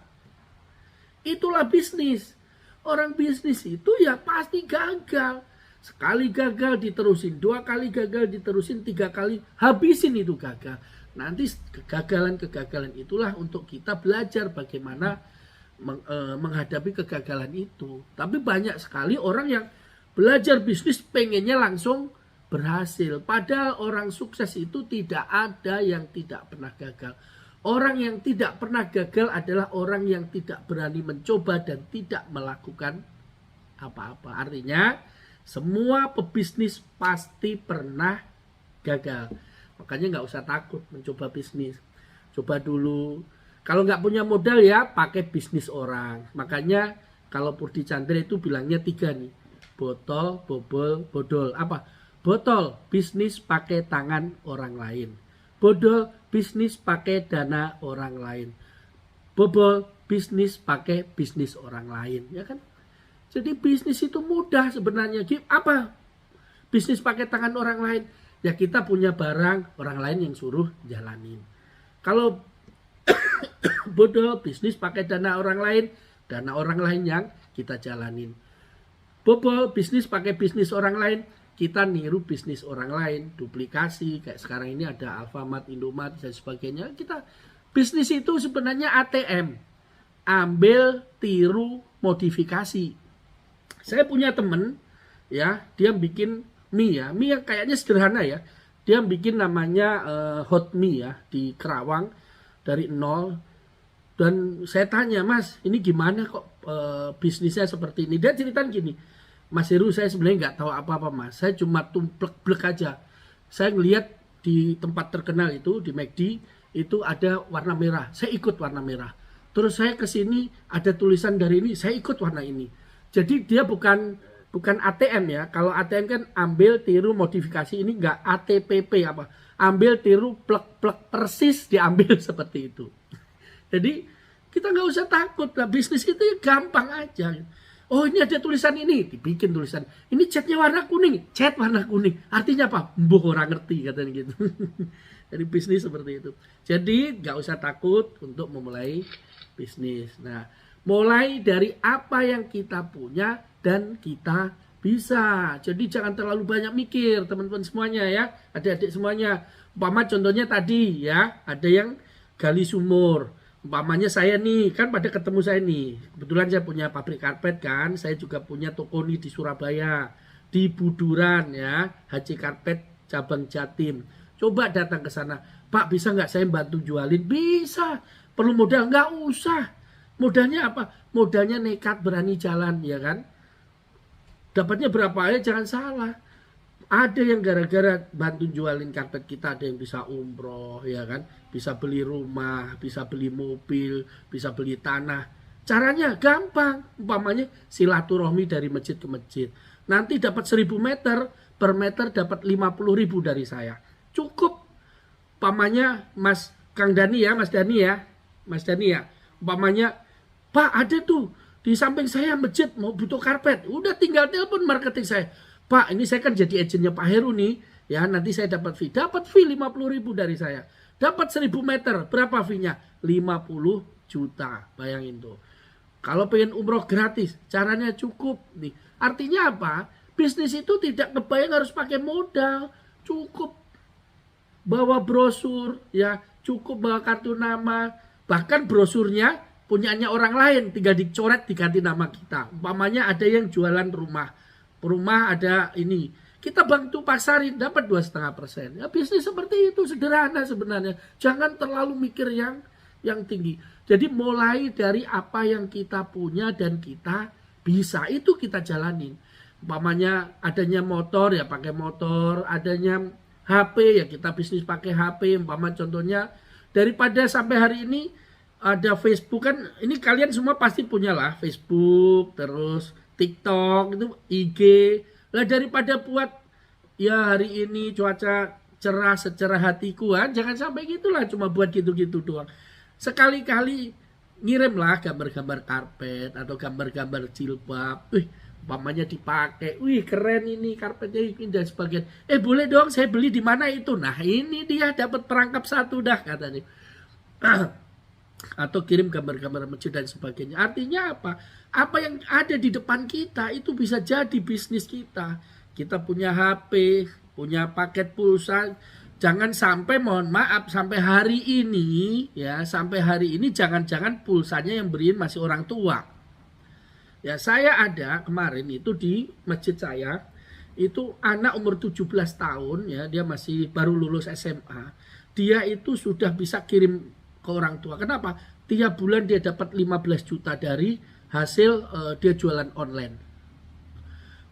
Itulah bisnis. Orang bisnis itu ya pasti gagal. Sekali gagal diterusin, 2 kali gagal diterusin, 3 kali habisin itu gagal. Nanti kegagalan itulah untuk kita belajar bagaimana menghadapi kegagalan itu. Tapi banyak sekali orang yang belajar bisnis pengennya langsung berhasil. Padahal orang sukses itu tidak ada yang tidak pernah gagal. Orang yang tidak pernah gagal adalah orang yang tidak berani mencoba dan tidak melakukan apa-apa. Artinya Semua pebisnis pasti pernah gagal. Makanya nggak usah takut mencoba bisnis. Coba dulu. Kalau nggak punya modal ya pakai bisnis orang. Makanya kalau Purdi Chandra itu bilangnya 3 nih. Botol, bobol, bodol. Apa? Botol, bisnis pakai tangan orang lain. Bodol, bisnis pakai dana orang lain. Bobol, bisnis pakai bisnis orang lain. Ya kan? Jadi bisnis itu mudah sebenarnya. Apa? Bisnis pakai tangan orang lain. Ya kita punya barang, orang lain yang suruh jalanin. Kalau bodol, bisnis pakai dana orang lain yang kita jalanin. Bobol, bisnis pakai bisnis orang lain, kita niru bisnis orang lain, duplikasi. Kayak sekarang ini ada Alfamart, Indomaret dan sebagainya. Kita bisnis itu sebenarnya ATM, ambil, tiru, modifikasi. Saya punya temen, ya, dia bikin mie ya, mie yang kayaknya sederhana ya. Dia bikin namanya hot mie ya di Kerawang dari nol. Dan saya tanya, Mas, ini gimana kok bisnisnya seperti ini? Dia ceritain gini, Mas Heru, saya sebenarnya nggak tahu apa-apa, Mas. Saya cuma tumplek-blek aja. Saya ngeliat di tempat terkenal itu, di McD, itu ada warna merah. Saya ikut warna merah. Terus saya ke sini ada tulisan dari ini, saya ikut warna ini. Jadi dia bukan ATM ya. Kalau ATM kan ambil, tiru, modifikasi. Ini nggak ATPP apa. Ambil, tiru, plek-plek persis diambil seperti itu. Jadi kita nggak usah takut lah, bisnis itu ya gampang aja. Oh ini ada tulisan ini, dibikin tulisan. Ini catnya warna kuning, cat warna kuning. Artinya apa? Mbok orang ngerti katanya gitu. Jadi bisnis seperti itu. Jadi nggak usah takut untuk memulai bisnis. Nah, mulai dari apa yang kita punya dan kita bisa. Jadi jangan terlalu banyak mikir teman-teman semuanya ya, adik-adik semuanya. Umpama contohnya tadi ya, ada yang gali sumur. Umpamanya saya nih, kan pada ketemu saya nih. Kebetulan saya punya pabrik karpet kan. Saya juga punya toko nih di Surabaya. Di Buduran ya. HC Karpet cabang Jatim. Coba datang ke sana. Pak, bisa nggak saya bantu jualin? Bisa. Perlu modal? Nggak usah. Modalnya apa? Modalnya nekat, berani jalan ya kan. Dapatnya berapa ya? Jangan salah. Ada yang gara-gara bantu jualin karpet kita, ada yang bisa umroh ya kan, bisa beli rumah, bisa beli mobil, bisa beli tanah. Caranya gampang, umpamanya silaturahmi dari masjid ke masjid. Nanti dapat 1000 meter, per meter dapat 50.000 dari saya. Cukup. Umpamanya Mas Kang Dani ya, Mas Dani ya. Umpamanya, Pak ada tuh di samping saya masjid mau butuh karpet. Udah tinggal telepon marketing saya. Pak, ini saya kan jadi agennya Pak Heru nih. Ya, nanti saya dapat fee. Dapat fee 50.000 dari saya. Dapat 1000 meter. Berapa fee-nya? 50 juta. Bayangin tuh. Kalau pengen umroh gratis, caranya cukup. Nih. Artinya apa? Bisnis itu tidak kebayang harus pakai modal. Cukup bawa brosur, ya, cukup bawa kartu nama. Bahkan brosurnya punyanya orang lain. Tinggal dicoret, diganti nama kita. Umpamanya ada yang jualan rumah ada ini, kita bantu pasarin dapat 2,5%. Ya bisnis seperti itu sederhana sebenarnya. Jangan terlalu mikir yang tinggi. Jadi mulai dari apa yang kita punya dan kita bisa, itu kita jalanin. Umpamanya adanya motor ya pakai motor, adanya HP ya kita bisnis pakai HP. Umpama contohnya daripada sampai hari ini ada Facebook kan, ini kalian semua pasti punya lah Facebook, terus TikTok, itu IG. Lah daripada buat ya hari ini cuaca cerah secerah hatiku kan, jangan sampai gitulah cuma buat gitu-gitu doang. Sekali-kali ngirimlah gambar-gambar karpet atau gambar-gambar jilbab. Umpamanya dipakai. Wih, keren ini karpetnya ini dan sebagainya. Boleh dong saya beli di mana itu? Nah, ini dia dapat perangkap satu dah katanya. Atau kirim gambar-gambar masjid dan sebagainya. Artinya apa? Apa yang ada di depan kita itu bisa jadi bisnis kita. Kita punya HP, punya paket pulsa. Jangan sampai, mohon maaf, sampai hari ini ya, sampai hari ini jangan-jangan pulsanya yang beriin masih orang tua. Ya, saya ada kemarin itu di masjid saya, itu anak umur 17 tahun ya, dia masih baru lulus SMA. Dia itu sudah bisa kirim ke orang tua. Kenapa? Tiap bulan dia dapat 15 juta dari hasil dia jualan online.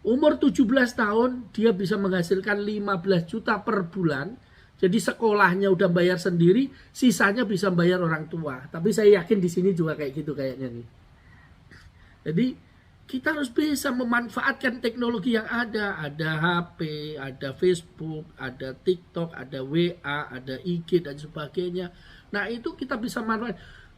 Umur 17 tahun dia bisa menghasilkan 15 juta per bulan. Jadi sekolahnya udah bayar sendiri, sisanya bisa bayar orang tua. Tapi saya yakin di sini juga kayak gitu kayaknya nih. Jadi kita harus bisa memanfaatkan teknologi yang ada. Ada HP, ada Facebook, ada TikTok, ada WA, ada IG dan sebagainya. Nah itu kita bisa manfaatkan.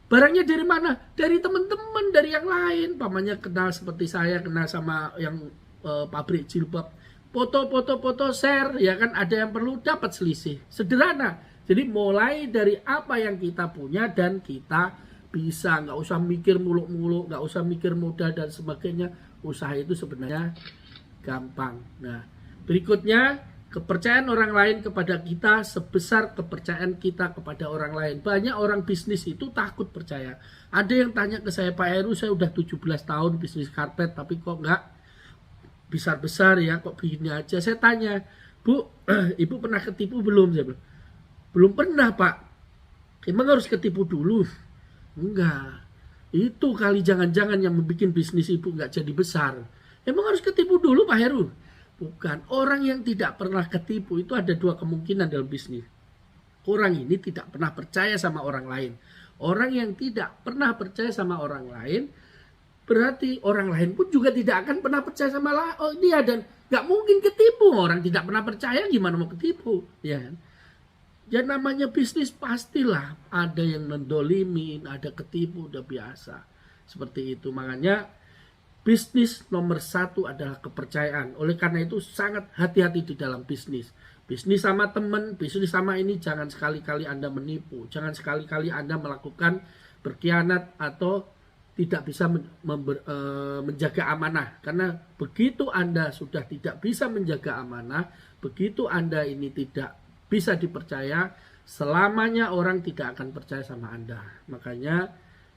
Barangnya dari mana? Dari teman-teman, dari yang lain. Pamannya kenal seperti saya, kenal sama yang pabrik jilbab. Foto share, ya kan, ada yang perlu dapat selisih. Sederhana. Jadi mulai dari apa yang kita punya dan kita bisa, nggak usah mikir muluk-muluk, nggak usah mikir modal dan sebagainya. Usaha itu sebenarnya gampang. Nah, berikutnya kepercayaan orang lain kepada kita sebesar kepercayaan kita kepada orang lain. Banyak orang bisnis itu takut percaya. Ada yang tanya ke saya, Pak Heru, saya udah 17 tahun bisnis karpet tapi kok nggak besar-besar ya, kok begini aja. Saya tanya, Bu, Ibu pernah ketipu belum? Saya bilang, belum pernah, Pak. Emang harus ketipu dulu? Enggak. Itu kali jangan-jangan yang membuat bisnis Ibu nggak jadi besar. Emang harus ketipu dulu, Pak Heru? Bukan. Orang yang tidak pernah ketipu itu ada dua kemungkinan dalam bisnis. Orang ini tidak pernah percaya sama orang lain. Orang yang tidak pernah percaya sama orang lain, berarti orang lain pun juga tidak akan pernah percaya sama dia, dan nggak mungkin ketipu. Orang tidak pernah percaya gimana mau ketipu, ya kan? Ya namanya bisnis pastilah ada yang mendolimin, ada ketipu, udah biasa seperti itu. Makanya bisnis nomor satu adalah kepercayaan. Oleh karena itu sangat hati-hati di dalam bisnis. Bisnis sama teman, bisnis sama ini, jangan sekali-kali Anda menipu, jangan sekali-kali Anda melakukan berkhianat atau tidak bisa menjaga amanah. Karena begitu Anda sudah tidak bisa menjaga amanah, begitu Anda ini tidak bisa dipercaya, selamanya orang tidak akan percaya sama Anda. Makanya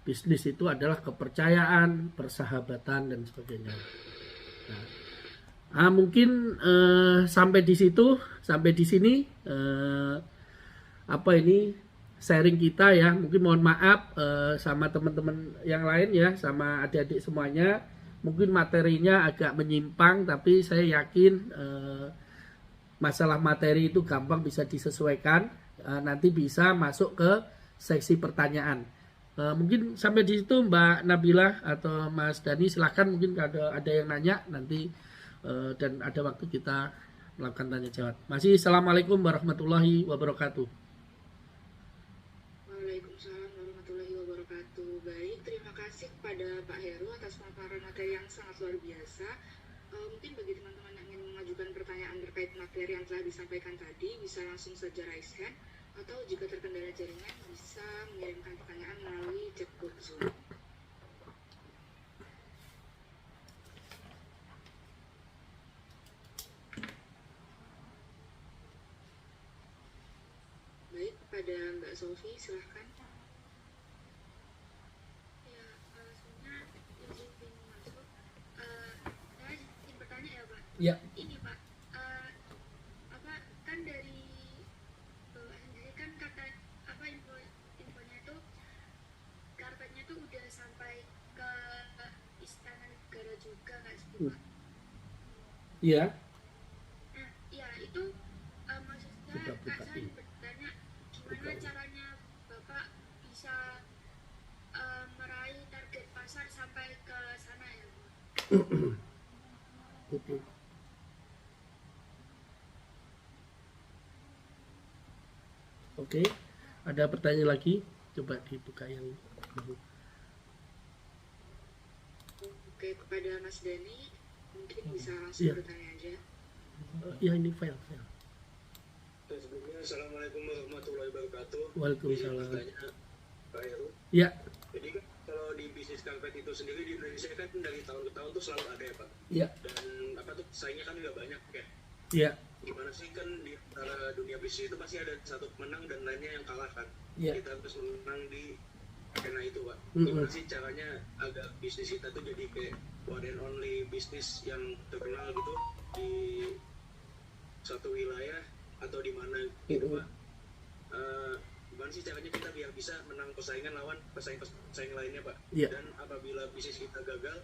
bisnis itu adalah kepercayaan, persahabatan dan sebagainya. Nah, mungkin sampai di situ, sampai di sini sharing kita ya. Mungkin mohon maaf sama teman-teman yang lain ya, sama adik-adik semuanya. Mungkin materinya agak menyimpang, tapi saya yakin masalah materi itu gampang bisa disesuaikan. Nanti bisa masuk ke seksi pertanyaan. Mungkin sampai di situ Mbak Nabila atau Mas Dani, silahkan, mungkin ada yang nanya nanti dan ada waktu kita melakukan tanya jawab. Masih Assalamualaikum warahmatullahi wabarakatuh. Waalaikumsalam warahmatullahi wabarakatuh. Baik, terima kasih kepada Pak Heru atas paparan materi yang sangat luar biasa. Mungkin bagi teman-teman yang ingin mengajukan pertanyaan terkait materi yang telah disampaikan tadi, bisa langsung saja raise hand, atau jika terkendala jaringan bisa mengirimkan pertanyaan melalui chatbot Zoom. Baik, pada Mbak Sofi silahkan. Ya, sebenarnya izin masuk. Saya ingin bertanya ya Pak. Ya. Ini Pak, kan dari sendiri kan kata infonya itu karpetnya tuh udah sampai ke Istana Negara juga nggak sih Pak? Iya. Nah, ya itu maksud saya bertanya gimana caranya Bapak bisa meraih target pasar sampai ke sana ya Pak? Oke, ada pertanyaan lagi? Coba dibuka yang dulu. Oke, kepada Mas Dani, mungkin bisa langsung bertanya aja. Ya, ini file. Sebelumnya, Assalamualaikum warahmatullahi wabarakatuh. Waalaikumsalam. Pertanyaan Pak Heru. Ya. Jadi kan kalau di bisnis karpet itu sendiri di Indonesia kan dari tahun ke tahun tuh selalu ada ya Pak. Ya. Dan saingnya kan juga banyak ya. Ya. Gimana sih, kan di antara dunia bisnis itu pasti ada satu menang dan lainnya yang kalah kan. Ya. Kita harus menang di arena itu Pak. Gimana sih caranya agar bisnis kita tuh jadi kayak one and only bisnis yang terkenal gitu di suatu wilayah atau di mana gitu Pak. Gimana sih caranya kita biar bisa menang persaingan lawan pesaing lainnya Pak. Dan apabila bisnis kita gagal,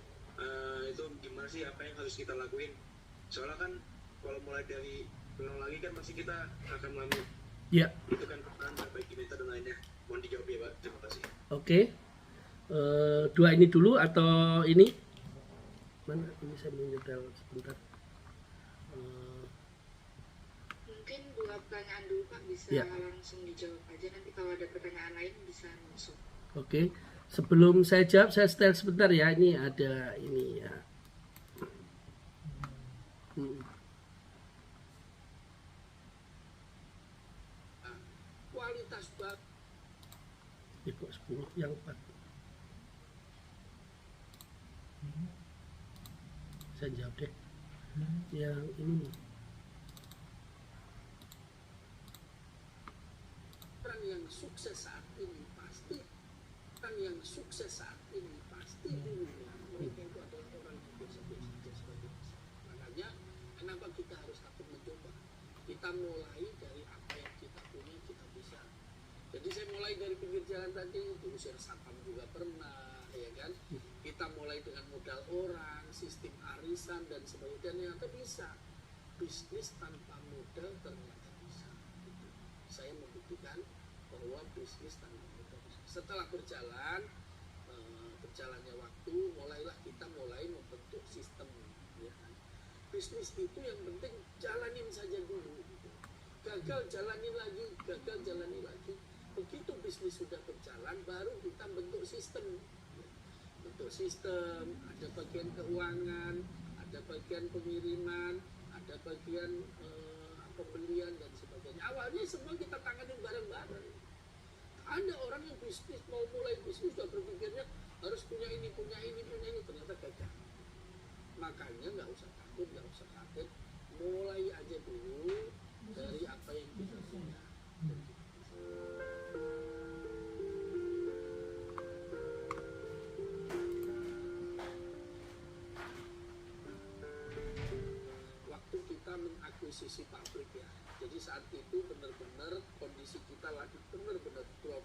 itu gimana sih, apa yang harus kita lakuin Soalnya kan kalau mulai dari nol lagi kan pasti kita akan mengalami Ya, itu kan pertanyaan baik kita dan lainnya. Mohon dijawab ya Pak, terima kasih. oke. Dua ini dulu atau ini? Mana? Ini saya menyetel sebentar. Mungkin 2 pertanyaan dulu Pak, bisa Ya. langsung dijawab aja, nanti kalau ada pertanyaan lain bisa masuk. Oke. Sebelum saya jawab, saya setel sebentar ya. Ini ada ini ya. Hmm. Kualitas bab Kok 10 yang 4. Saya jawab deh. Yang ini nih. orang yang sukses saat ini pasti dulunya mereka itu adalah orang yang biasa-biasa. Makanya kenapa kita harus takut mencoba? Kita mulai dari apa yang kita punya, kita bisa. Jadi saya mulai dari pinggir jalan tadi, diusir satpam juga pernah, ya kan? Kita mulai dengan modal orang, sistem arisan dan sebagainya, dan ternyata bisa. Bisnis tanpa modal ternyata bisa. Saya membuktikan bahwa bisnis tanpa modal bisa. Setelah berjalannya waktu, mulailah kita membentuk sistem, ya kan? Bisnis itu yang penting jalanin saja dulu, gitu. Gagal jalani lagi. Begitu bisnis sudah berjalan, baru kita bentuk sistem. Ada bagian keuangan, ada bagian pengiriman, ada bagian pembelian dan sebagainya. Awalnya semua kita tanganin bareng-bareng. Ada orang yang mau mulai bisnis sudah berpikirnya harus punya ini, ternyata gagal. Makanya nggak usah takut, nggak usah kaget, mulai aja dulu dari apa yang kita punya. Waktu kita mengakuisisi pabrik ya, jadi saat itu benar-benar kondisi kita lagi benar-benar drop,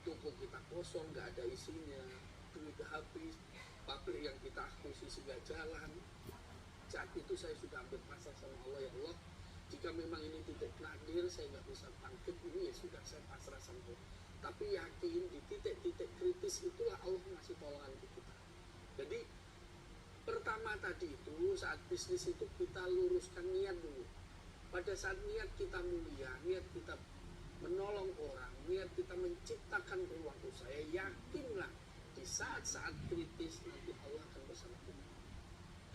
toko kita kosong, nggak ada isinya, duit habis, pabrik yang kita akuisisi nggak jalan. Saat itu saya sudah ambil pasrah sama Allah, ya Allah, jika memang ini titik nadir, saya nggak bisa bangkit, ini ya sudah, saya pasrah sama Allah. Tapi yakin di titik-titik kritis itulah Allah ngasih tolongan ke kita. Jadi pertama tadi itu saat bisnis itu kita luruskan niat dulu. Pada saat niat kita mulia, niat kita menolong orang, niat kita menciptakan peluang usaha, yakinlah di saat-saat kritis nanti Allah akan bersama kita.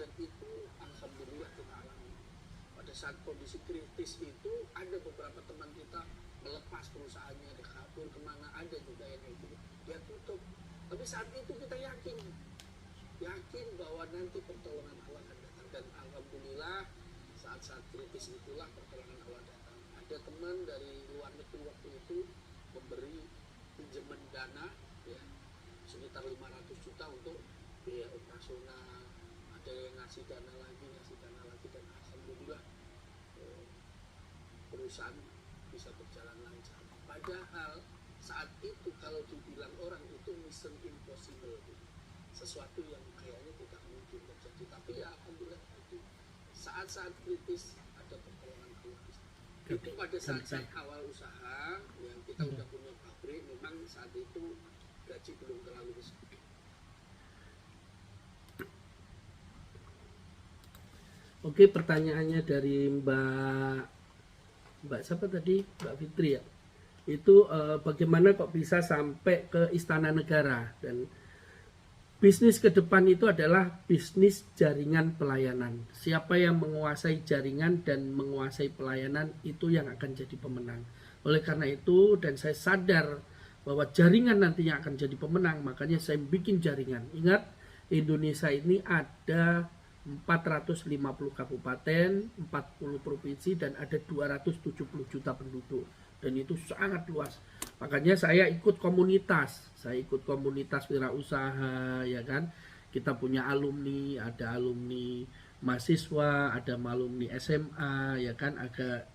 Dan itu alhamdulillah kita alami. Pada saat kondisi kritis itu ada beberapa teman kita melepas perusahaannya, dia kabur kemana, ada juga yang itu dia tutup. Tapi saat itu kita yakin bahwa nanti pertolongan Allah akan datang, dan alhamdulillah saat-saat kritis itulah pertolongan Allah datang. Ada teman dari luar negeri waktu itu memberi pinjaman dana ya sekitar 500 juta untuk biaya operasional, ada yang ngasih dana lagi, dan alhamdulillah perusahaan bisa berjalan lancar. Padahal saat itu kalau dibilang orang itu mission impossible, sesuatu yang kayaknya tidak mungkin terjadi, tapi ya alhamdulillah itu saat-saat kritis ada pertolongan Allah. Itu pada saat-saat awal usaha yang kita udah punya pabrik, memang saat itu gaji belum terlalu besar. Oke, pertanyaannya dari Mbak siapa tadi? Mbak Fitri ya. Itu bagaimana kok bisa sampai ke Istana Negara, dan bisnis ke depan itu adalah bisnis jaringan pelayanan. Siapa yang menguasai jaringan dan menguasai pelayanan itu yang akan jadi pemenang. Oleh karena itu, dan saya sadar bahwa jaringan nantinya akan jadi pemenang, makanya saya bikin jaringan. Ingat, Indonesia ini ada 450 kabupaten, 40 provinsi, dan ada 270 juta penduduk. Dan itu sangat luas. Makanya saya ikut komunitas wirausaha, ya kan. Kita punya alumni, ada alumni mahasiswa, ada alumni SMA, ya kan.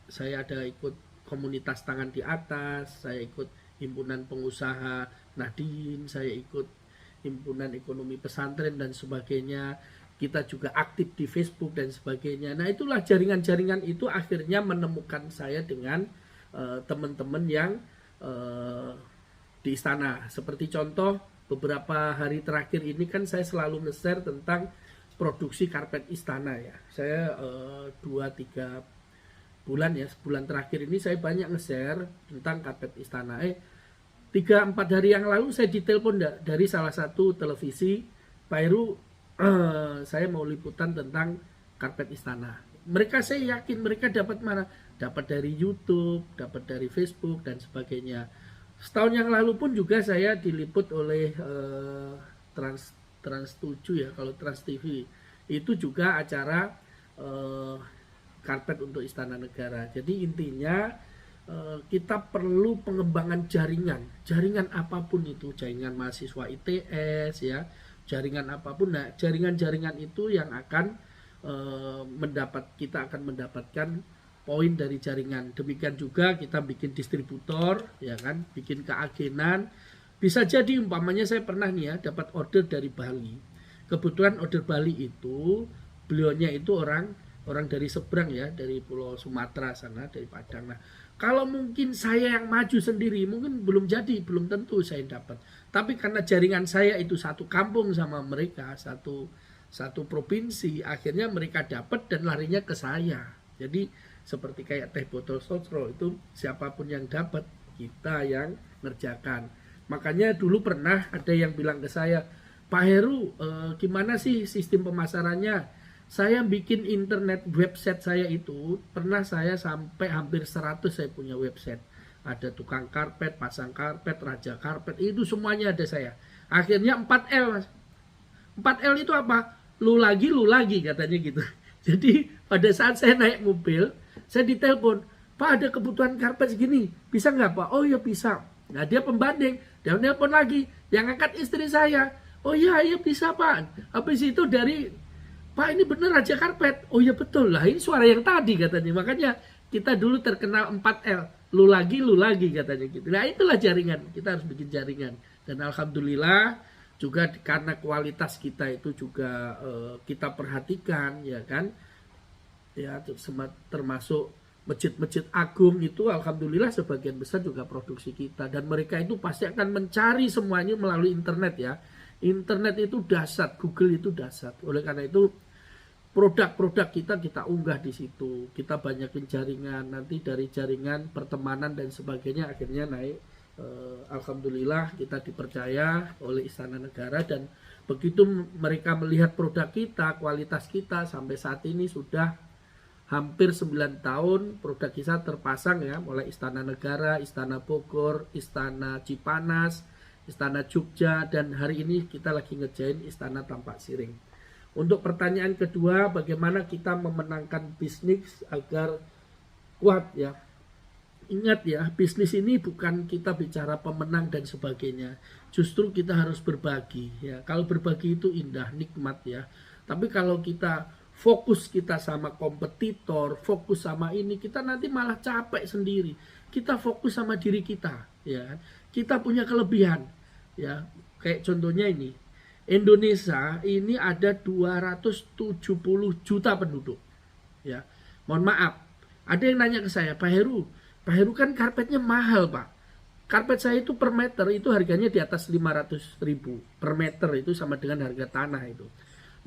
Saya ada ikut komunitas tangan di atas, saya ikut himpunan pengusaha Nahdien, saya ikut himpunan ekonomi pesantren dan sebagainya. kita juga aktif di Facebook dan sebagainya. Nah itulah jaringan-jaringan itu akhirnya menemukan saya dengan teman-teman yang di istana. Seperti contoh beberapa hari terakhir ini kan saya selalu nge-share tentang produksi karpet istana ya. Saya 2-3 bulan ya, sebulan terakhir ini saya banyak nge-share tentang karpet istana. 3-4 hari yang lalu saya ditelepon dari salah satu televisi, Pak Heru, saya mau liputan tentang karpet istana. Mereka, saya yakin mereka dapat mana? Dapat dari YouTube, dapat dari Facebook dan sebagainya. Setahun yang lalu pun juga saya diliput oleh Trans 7 ya, kalau Trans TV. Itu juga acara karpet untuk Istana Negara. Jadi intinya kita perlu pengembangan jaringan apapun itu, jaringan mahasiswa ITS ya, jaringan apapun. Nah, jaringan-jaringan itu yang akan kita akan mendapatkan poin dari jaringan. Demikian juga kita bikin distributor ya kan, bikin keagenan. Bisa jadi umpamanya saya pernah nih ya dapat order dari Bali. Kebetulan order Bali itu beliaunya itu orang dari seberang ya, dari Pulau Sumatera sana, dari Padang. Nah, kalau mungkin saya yang maju sendiri mungkin belum jadi, belum tentu saya dapat. Tapi karena jaringan saya itu satu kampung sama mereka, satu provinsi, akhirnya mereka dapat dan larinya ke saya. Jadi seperti kayak teh botol sotro itu siapapun yang dapat, kita yang ngerjakan. Makanya dulu pernah ada yang bilang ke saya, Pak Heru, gimana sih sistem pemasarannya? Saya bikin internet website saya itu, pernah saya sampai hampir 100 saya punya website. Ada tukang karpet, pasang karpet, raja karpet, itu semuanya ada saya. Akhirnya 4L mas. 4L itu apa? Lu lagi katanya gitu. Jadi pada saat saya naik mobil, saya ditelepon, Pak ada kebutuhan karpet segini, bisa nggak Pak? Oh iya bisa. Nah dia pembanding, dia nelpon lagi, yang angkat istri saya. Oh iya bisa Pak. Habis itu dari Pak ini bener Raja Karpet. Oh iya betul lah, ini suara yang tadi katanya. Makanya kita dulu terkenal 4L, lu lagi katanya gitu. Nah itulah jaringan, kita harus bikin jaringan. Dan alhamdulillah juga karena kualitas kita itu juga kita perhatikan ya kan. Ya termasuk masjid-masjid agung itu alhamdulillah sebagian besar juga produksi kita. Dan mereka itu pasti akan mencari semuanya melalui internet ya. Internet itu dahsyat, Google itu dahsyat. Oleh karena itu produk-produk kita unggah di situ. Kita banyakin jaringan, nanti dari jaringan pertemanan dan sebagainya akhirnya naik. Alhamdulillah kita dipercaya oleh Istana Negara dan begitu mereka melihat produk kita, kualitas kita sampai saat ini sudah hampir 9 tahun produk kita terpasang ya, mulai Istana Negara, Istana Bogor, Istana Cipanas, Istana Jogja, dan hari ini kita lagi ngerjain Istana Tampak Siring. Untuk pertanyaan kedua, bagaimana kita memenangkan bisnis agar kuat ya. Ingat ya, bisnis ini bukan kita bicara pemenang dan sebagainya. Justru kita harus berbagi ya. Kalau berbagi itu indah, nikmat ya. Tapi kalau kita fokus kita sama kompetitor, fokus sama ini, kita nanti malah capek sendiri. Kita fokus sama diri kita ya. Kita punya kelebihan ya, kayak contohnya ini Indonesia ini ada 270 juta penduduk ya. Mohon maaf, ada yang nanya ke saya, Pak Heru kan karpetnya mahal Pak. Karpet saya itu per meter itu harganya di atas 500.000 per meter, itu sama dengan harga tanah itu.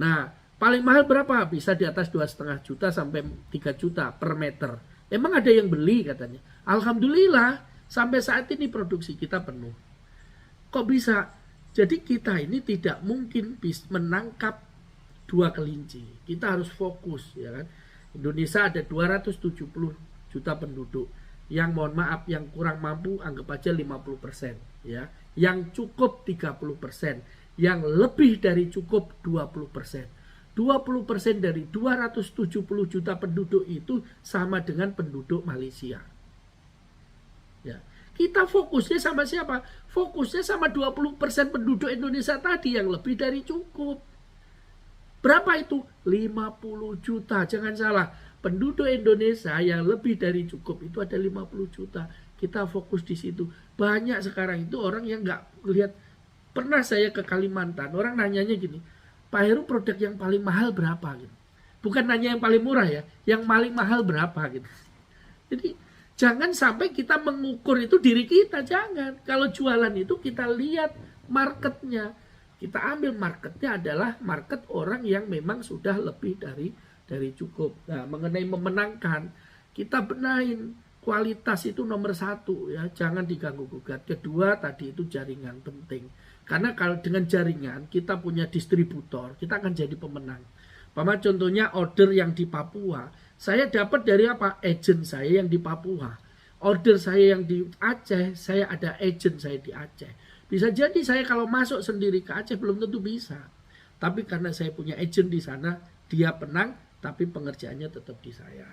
Nah paling mahal berapa? Bisa di atas 2,5 juta sampai 3 juta per meter. Emang ada yang beli katanya. Alhamdulillah sampai saat ini produksi kita penuh. Kok bisa? Jadi kita ini tidak mungkin bisa menangkap dua kelinci. Kita harus fokus ya kan. Indonesia ada 270 juta penduduk. Yang mohon maaf yang kurang mampu anggap aja 50% ya. Yang cukup 30%, yang lebih dari cukup 20%. 20% dari 270 juta penduduk itu sama dengan penduduk Malaysia. Ya. Kita fokusnya sama siapa? Fokusnya sama 20% penduduk Indonesia tadi yang lebih dari cukup. Berapa itu? 50 juta. Jangan salah. Penduduk Indonesia yang lebih dari cukup itu ada 50 juta. Kita fokus di situ. Banyak sekarang itu orang yang nggak lihat. Pernah saya ke Kalimantan. Orang nanyanya gini, Pak Pak Heru produk yang paling mahal berapa gitu. Bukan hanya yang paling murah ya, yang paling mahal berapa gitu. Jadi jangan sampai kita mengukur itu diri kita, jangan. Kalau jualan itu kita lihat marketnya. Kita ambil marketnya adalah market orang yang memang sudah lebih dari cukup. Nah, mengenai memenangkan, kita benahin kualitas itu nomor satu ya, jangan diganggu gugat. Kedua tadi itu jaringan penting. Karena kalau dengan jaringan kita punya distributor, kita akan jadi pemenang. Pama contohnya order yang di Papua, saya dapat dari apa? Agent saya yang di Papua. Order saya yang di Aceh, saya ada agent saya di Aceh. Bisa jadi saya kalau masuk sendiri ke Aceh belum tentu bisa. Tapi karena saya punya agent di sana, dia menang, tapi pengerjaannya tetap di saya.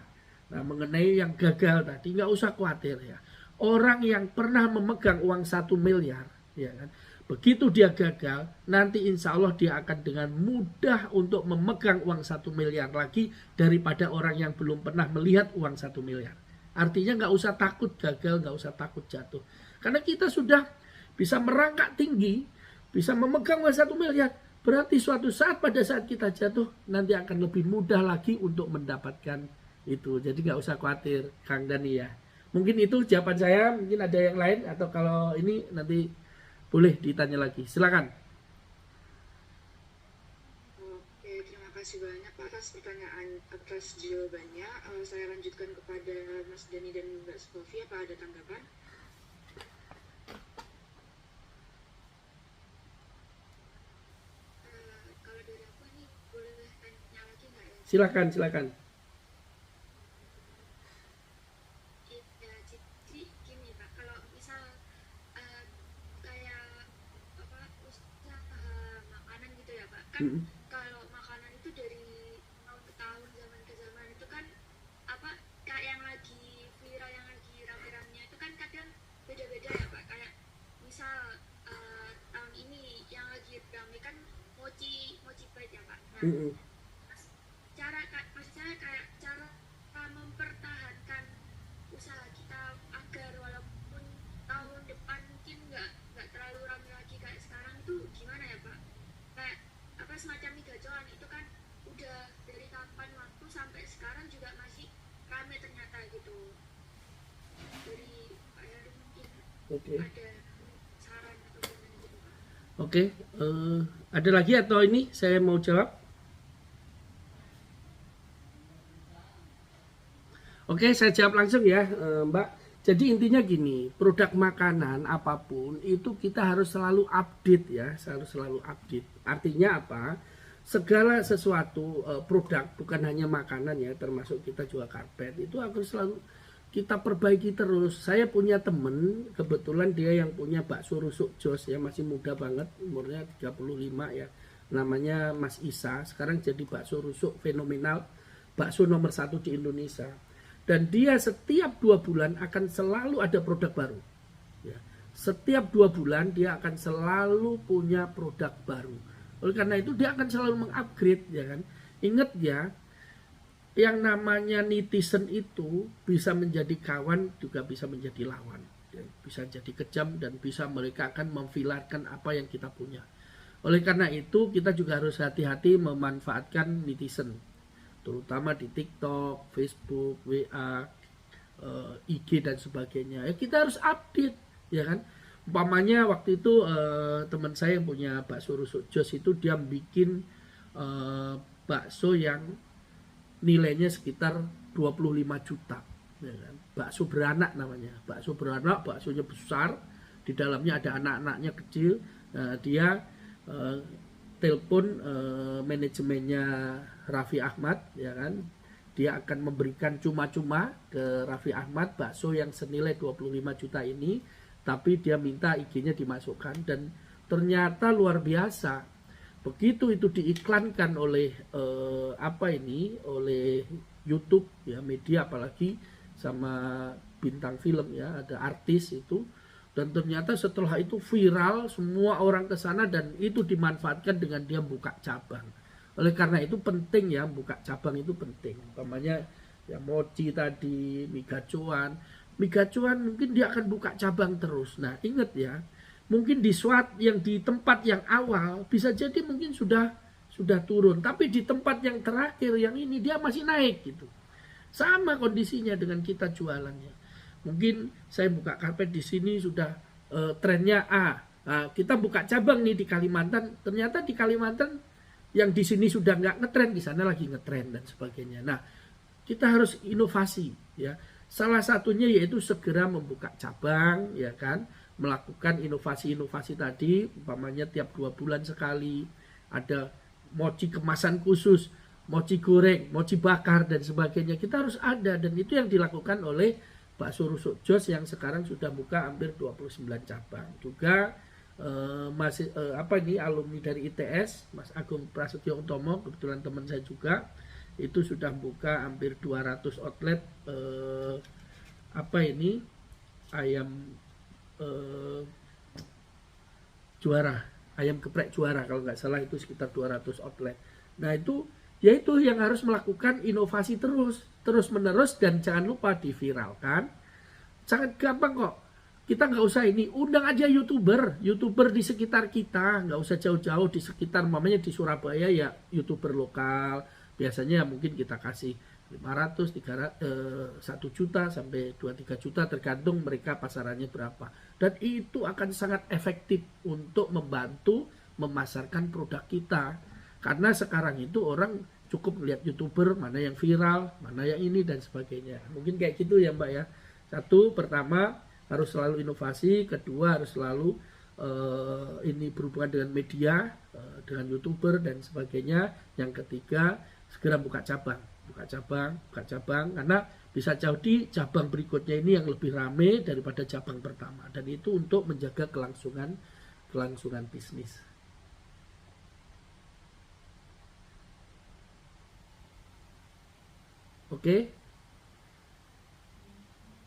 Nah, mengenai yang gagal tadi, nggak usah khawatir ya. Orang yang pernah memegang uang 1 miliar, ya kan, begitu dia gagal, nanti insya Allah dia akan dengan mudah untuk memegang uang 1 miliar lagi daripada orang yang belum pernah melihat uang 1 miliar. Artinya nggak usah takut gagal, nggak usah takut jatuh. Karena kita sudah bisa merangkak tinggi, bisa memegang uang 1 miliar. Berarti suatu saat pada saat kita jatuh, nanti akan lebih mudah lagi untuk mendapatkan itu. Jadi nggak usah khawatir, Kang Dani ya. Mungkin itu jawaban saya, mungkin ada yang lain. Atau kalau ini nanti boleh ditanya lagi, silakan. Oke, terima kasih banyak Pak atas pertanyaan, atas jawabannya. Saya lanjutkan kepada Mas Dani dan Mbak Sofia, apa ada tanggapan? Kalau dari aku nih, boleh tanya lagi nggak ya? Silakan. Ya, jadi gini Pak, kalau misal kayak apa usaha makanan gitu ya Pak, kan kalau makanan itu dari tahun ke tahun, zaman ke zaman itu kan apa kayak yang lagi viral, yang lagi rame-ramenya itu kan kadang beda-beda ya Pak. Kayak misal tahun ini yang lagi rame kan mochi bite ya Pak. Nah, maksud saya kayak cara mempertahankan usaha kita agar walaupun tahun depan mungkin nggak terlalu ramai lagi kayak sekarang itu gimana ya Pak? Kayak apa semacam mie gacoan itu kan udah dari kapan waktu sampai sekarang juga masih ramai ternyata gitu. Dari Pak Heru mungkin ada saran atau gimana gitu Pak? Oke, ada lagi atau ini saya mau jawab? Oke, saya jawab langsung ya, Mbak. Jadi intinya gini, produk makanan apapun itu kita harus selalu update ya, selalu update. Artinya apa? Segala sesuatu produk, bukan hanya makanan ya, termasuk kita jual karpet, itu harus selalu kita perbaiki terus. Saya punya temen, kebetulan dia yang punya bakso rusuk jos ya, masih muda banget, umurnya 35 ya. Namanya Mas Isa, sekarang jadi bakso rusuk fenomenal, bakso nomor 1 di Indonesia. Dan dia setiap 2 bulan akan selalu ada produk baru ya. Setiap 2 bulan dia akan selalu punya produk baru. Oleh karena itu dia akan selalu mengupgrade ya kan. Ingat ya, yang namanya netizen itu bisa menjadi kawan juga bisa menjadi lawan ya. Bisa jadi kejam dan bisa mereka akan memfilarkan apa yang kita punya. Oleh karena itu kita juga harus hati-hati memanfaatkan netizen, terutama di TikTok, Facebook, WA, IG dan sebagainya. Ya, kita harus update, ya kan? Umpamanya waktu itu teman saya yang punya bakso rusuk jos itu dia bikin bakso yang nilainya sekitar 25 juta, ya kan? Bakso beranak namanya. Bakso beranak, baksonya besar, di dalamnya ada anak-anaknya kecil. Dia telepon manajemennya Raffi Ahmad ya kan, dia akan memberikan cuma-cuma ke Raffi Ahmad bakso yang senilai 25 juta ini, tapi dia minta IG-nya dimasukkan. Dan ternyata luar biasa, begitu itu diiklankan oleh oleh YouTube ya, media apalagi sama bintang film ya, ada artis itu. Dan ternyata setelah itu viral, semua orang ke sana dan itu dimanfaatkan dengan dia buka cabang. Oleh karena itu penting ya, buka cabang itu penting. Umpamanya ya mochi tadi, mie gacoan mungkin dia akan buka cabang terus. Nah, ingat ya, mungkin di tempat yang awal bisa jadi mungkin sudah sudah turun. Tapi di tempat yang terakhir yang ini dia masih naik gitu. Sama kondisinya dengan kita jualannya. Mungkin saya buka karpet di sini sudah trennya A. Nah, kita buka cabang nih di Kalimantan, ternyata di Kalimantan yang di sini sudah nggak ngetren, di sana lagi ngetren dan sebagainya. Nah, kita harus inovasi ya. Salah satunya yaitu segera membuka cabang ya kan, melakukan inovasi-inovasi tadi, umpamanya tiap 2 bulan sekali ada mochi kemasan khusus, mochi goreng, mochi bakar dan sebagainya. Kita harus ada, dan itu yang dilakukan oleh Bakso Rusuk Jos yang sekarang sudah buka hampir 29 cabang. Juga masih alumni dari ITS, Mas Agung Prasetyo Utomo, kebetulan teman saya juga, itu sudah buka hampir 200 outlet ayam juara, ayam geprek juara kalau nggak salah, itu sekitar 200 outlet. Nah itu yaitu yang harus melakukan inovasi terus menerus, dan jangan lupa diviralkan. Sangat gampang kok, kita nggak usah ini, undang aja youtuber di sekitar kita, nggak usah jauh-jauh di sekitar, mamanya di Surabaya ya youtuber lokal, biasanya mungkin kita kasih 500, 300, 1 juta sampai 2-3 juta tergantung mereka pasarannya berapa, dan itu akan sangat efektif untuk membantu memasarkan produk kita. Karena sekarang itu orang cukup lihat youtuber mana yang viral, mana yang ini dan sebagainya. Mungkin kayak gitu ya Mbak ya. Satu, pertama harus selalu inovasi, kedua harus selalu ini berhubungan dengan media, dengan youtuber dan sebagainya. Yang ketiga, segera buka cabang, karena bisa jadi cabang berikutnya ini yang lebih rame daripada cabang pertama, dan itu untuk menjaga kelangsungan bisnis. Oke,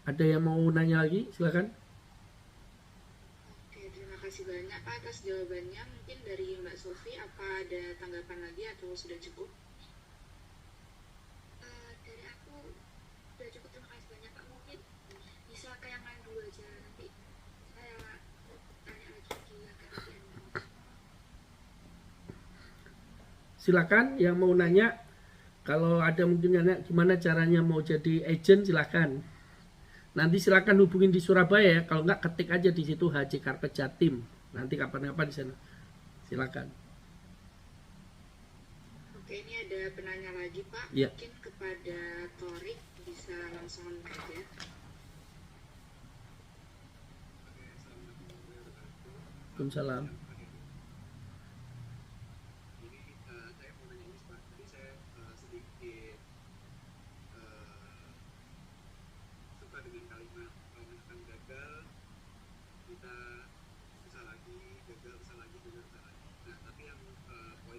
ada yang mau nanya lagi? Silakan. Oke, terima kasih banyak Pak atas jawabannya. Mungkin dari Mbak Sofi, apa ada tanggapan lagi atau sudah cukup? Dari aku sudah cukup, terima kasih banyak Pak. Mungkin bisa tayangan dulu aja, nanti saya tanya lagi di bagian. Silakan yang mau nanya. Kalau ada mungkin nanya gimana caranya mau jadi agent, silakan. Nanti silakan hubungin di Surabaya ya. Kalau nggak, ketik aja di situ HJ Karpet Jatim. Nanti kapan-kapan di sana. Silakan. Oke, ini ada penanya lagi Pak. Ya. Mungkin kepada Torik, bisa langsung aja. Waalaikumsalam.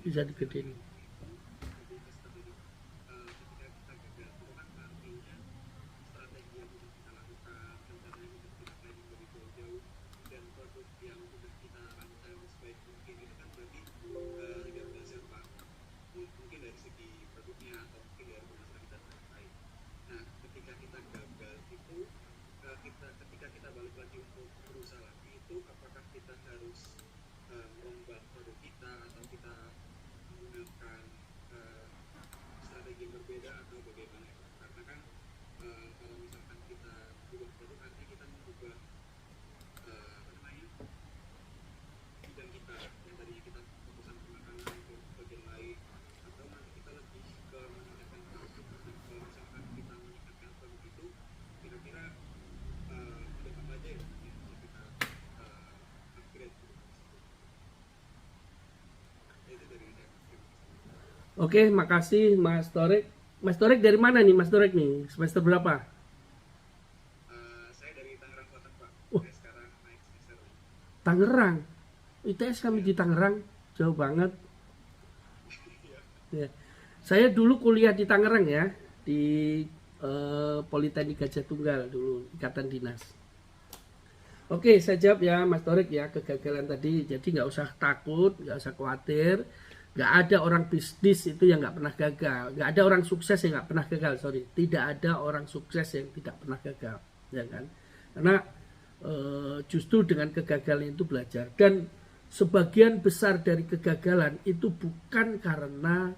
Bisa digedein. Ketika kita balik lagi untuk berusaha lagi, itu apakah kita harus merubah produk kita atau kita menggunakan strategi yang berbeda atau bagaimana? Karena kan kalau misalkan kita berubah produk, artinya kita mengubah bidang kita yang tadinya kita fokusan ke makanan ke bagian lain, atau nanti kita lebih ke meningkatkan produk. Kalau misalkan kita meningkatkan produk itu, kira-kira bidang apa aja yang bisa kita upgrade? Itu dari saya. Oke, makasih Mas Torek. Mas Torek dari mana nih Mas Torek nih? Semester berapa? Saya dari Tangerang Selatan Pak. Oh. Saya sekarang naik semester 5. Tangerang. ITS kami di Tangerang, jauh banget. Ya. Saya dulu kuliah di Tangerang ya, di Politeknik Gajah Tunggal dulu, Ikatan Dinas. Oke, saya jawab ya Mas Torek ya, kegagalan tadi. Jadi nggak usah takut, nggak usah khawatir. Nggak ada orang bisnis itu yang nggak pernah gagal. Nggak ada orang sukses yang nggak pernah gagal. Sorry, tidak ada orang sukses yang tidak pernah gagal, ya kan? Karena justru dengan kegagalan itu belajar. Dan sebagian besar dari kegagalan itu bukan karena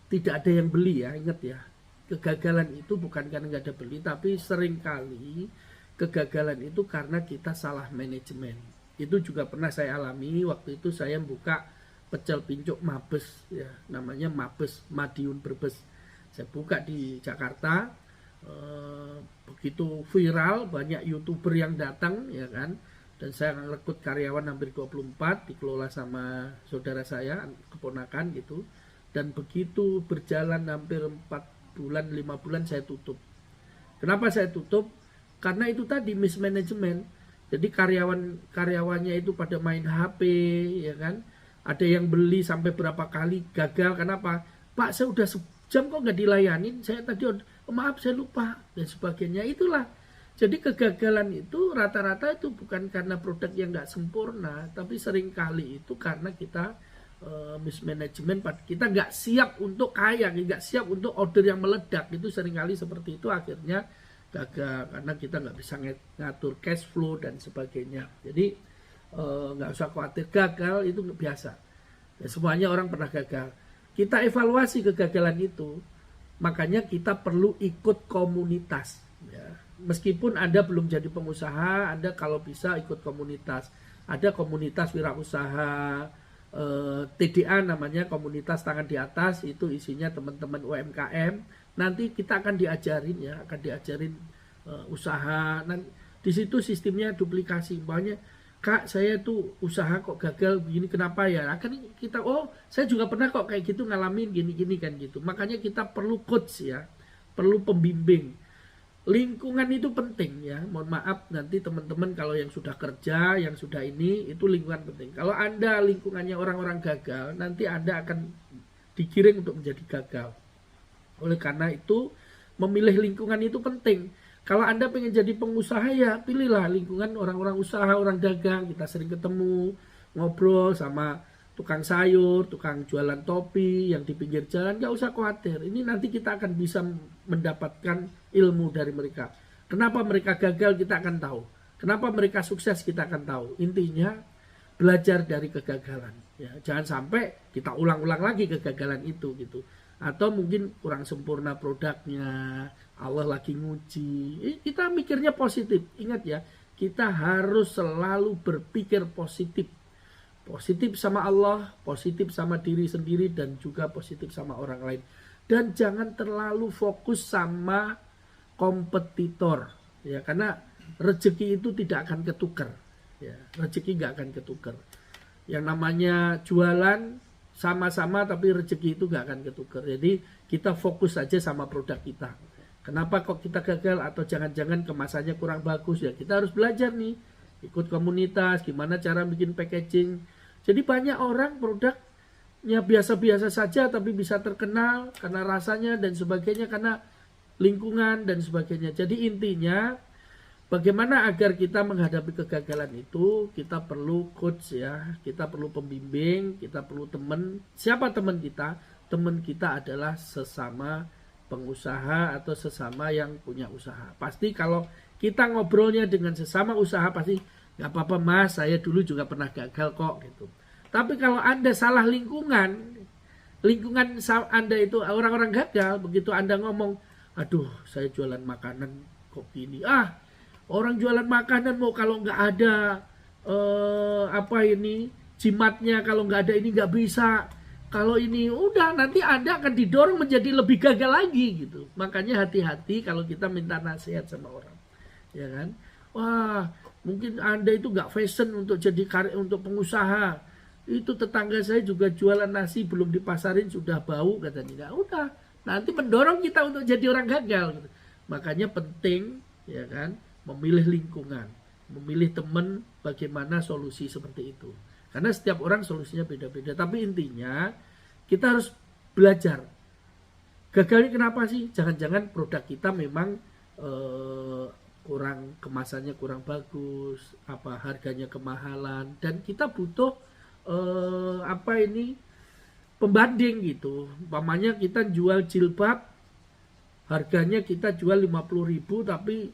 tidak ada yang beli ya, ingat ya. Kegagalan itu bukan karena nggak ada beli, tapi seringkali kegagalan itu karena kita salah manajemen. Itu juga pernah saya alami waktu itu saya buka pecel pincuk Mabes ya, namanya Mabes Madiun Brebes. Saya buka di Jakarta, begitu viral, banyak YouTuber yang datang ya kan. Dan saya rekrut karyawan hampir 24, dikelola sama saudara saya, keponakan gitu. Dan begitu berjalan hampir 4 bulan, 5 bulan saya tutup. Kenapa saya tutup? Karena itu tadi mismanagement. Jadi karyawannya itu pada main HP ya kan. Ada yang beli sampai berapa kali gagal. Kenapa? Pak, saya udah sejam kok nggak dilayanin. Saya tadi maaf saya lupa dan sebagainya. Itulah. Jadi kegagalan itu rata-rata itu bukan karena produk yang nggak sempurna, tapi seringkali itu karena kita mismanagement. Kita nggak siap untuk kaya, nggak siap untuk order yang meledak. Itu seringkali seperti itu, akhirnya gagal karena kita nggak bisa ngatur cash flow dan sebagainya. Jadi nggak usah khawatir, gagal itu biasa ya, semuanya orang pernah gagal. Kita evaluasi kegagalan itu, makanya kita perlu ikut komunitas ya. Meskipun Anda belum jadi pengusaha, Anda kalau bisa ikut komunitas. Ada komunitas wirausaha, TDA namanya, komunitas tangan di atas, itu isinya teman-teman UMKM. Nanti kita akan diajarin ya, usaha. Nanti di situ sistemnya duplikasi. Banyak, Kak, saya tuh usaha kok gagal begini, kenapa ya? Akan kita, saya juga pernah kok kayak gitu ngalamin gini-gini kan gitu. Makanya kita perlu coach ya, perlu pembimbing. Lingkungan itu penting ya. Mohon maaf nanti teman-teman kalau yang sudah kerja, yang sudah ini, itu lingkungan penting. Kalau Anda lingkungannya orang-orang gagal, nanti Anda akan digiring untuk menjadi gagal. Oleh karena itu, memilih lingkungan itu penting. Kalau Anda pengen jadi pengusaha ya pilihlah lingkungan orang-orang usaha, orang dagang. Kita sering ketemu, ngobrol sama tukang sayur, tukang jualan topi yang di pinggir jalan. Gak usah khawatir, ini nanti kita akan bisa mendapatkan ilmu dari mereka. Kenapa mereka gagal kita akan tahu. Kenapa mereka sukses kita akan tahu. Intinya belajar dari kegagalan. Ya, jangan sampai kita ulang-ulang lagi kegagalan itu gitu. Atau mungkin kurang sempurna produknya, Allah lagi nguji. Kita mikirnya positif. Ingat ya, kita harus selalu berpikir positif. Positif sama Allah, positif sama diri sendiri, dan juga positif sama orang lain. Dan jangan terlalu fokus sama kompetitor. Ya, karena rezeki itu tidak akan ketukar. Ya, rezeki nggak akan ketukar. Yang namanya jualan sama-sama tapi rezeki itu gak akan ketukar. Jadi kita fokus aja sama produk kita. Kenapa kok kita gagal atau jangan-jangan kemasannya kurang bagus ya, kita harus belajar nih, ikut komunitas, gimana cara bikin packaging. Jadi banyak orang produknya biasa-biasa saja tapi bisa terkenal karena rasanya dan sebagainya, karena lingkungan dan sebagainya. Jadi intinya bagaimana agar kita menghadapi kegagalan itu, kita perlu coach ya, kita perlu pembimbing, kita perlu teman. Siapa teman kita? Teman kita adalah sesama pengusaha atau sesama yang punya usaha. Pasti kalau kita ngobrolnya dengan sesama usaha, pasti nggak apa-apa mas, saya dulu juga pernah gagal kok gitu. Tapi kalau Anda salah lingkungan Anda itu orang-orang gagal, begitu Anda ngomong, aduh saya jualan makanan kok gini, orang jualan makanan mau kalau nggak ada jimatnya, kalau nggak ada ini nggak bisa. Kalau ini udah nanti Anda akan didorong menjadi lebih gagal lagi gitu. Makanya hati-hati kalau kita minta nasihat sama orang, ya kan? Wah, mungkin Anda itu nggak fashion untuk jadi untuk pengusaha. Itu tetangga saya juga jualan nasi belum dipasarin sudah bau katanya. Udah, nanti mendorong kita untuk jadi orang gagal gitu. Makanya penting, ya kan? Memilih lingkungan, memilih teman, bagaimana solusi seperti itu. Karena setiap orang solusinya beda-beda. Tapi intinya kita harus belajar. Gagalnya kenapa sih? Jangan-jangan produk kita memang kurang, kemasannya kurang bagus, harganya kemahalan, dan kita butuh pembanding gitu. Umpamanya kita jual jilbab, harganya kita jual 50.000 tapi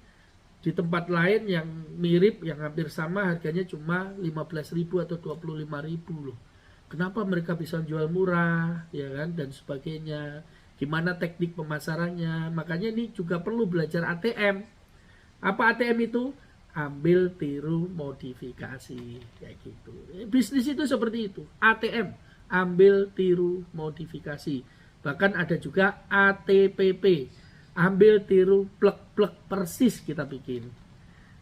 Di tempat lain yang mirip, yang hampir sama harganya cuma 15.000 atau 25.000 loh. Kenapa mereka bisa jual murah, ya kan, dan sebagainya. Gimana teknik pemasarannya. Makanya ini juga perlu belajar ATM. Apa ATM itu? Ambil, tiru, modifikasi, kayak gitu. Bisnis itu seperti itu. ATM, ambil, tiru, modifikasi. Bahkan ada juga ATPP, ambil, tiru, plek-plek persis kita bikin.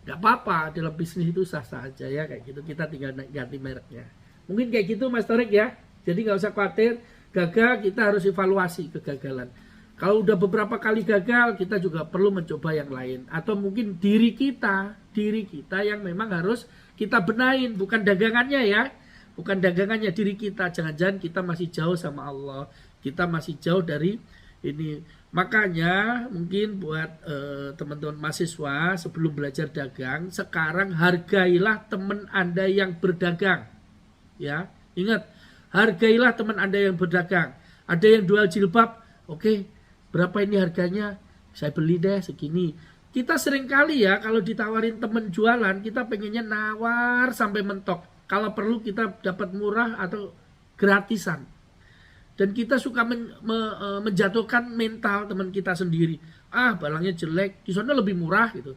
Gak apa-apa, dalam bisnis itu sah-sah aja ya, kayak gitu. Kita tinggal ganti mereknya. Mungkin kayak gitu Mas Torik ya. Jadi gak usah khawatir, gagal kita harus evaluasi kegagalan. Kalau udah beberapa kali gagal, kita juga perlu mencoba yang lain. Atau mungkin diri kita yang memang harus kita benahin, bukan dagangannya ya. Bukan dagangannya, diri kita. Jangan-jangan kita masih jauh sama Allah. Kita masih jauh dari ini. Makanya mungkin buat teman-teman mahasiswa sebelum belajar dagang, sekarang hargailah teman Anda yang berdagang. Ya, ingat, hargailah teman Anda yang berdagang. Ada yang jual jilbab, oke, berapa ini harganya? Saya beli deh segini. Kita sering kali ya kalau ditawarin teman jualan, kita pengennya nawar sampai mentok. Kalau perlu kita dapat murah atau gratisan. Dan kita suka menjatuhkan mental teman kita sendiri. Ah, barangnya jelek, di sana lebih murah gitu.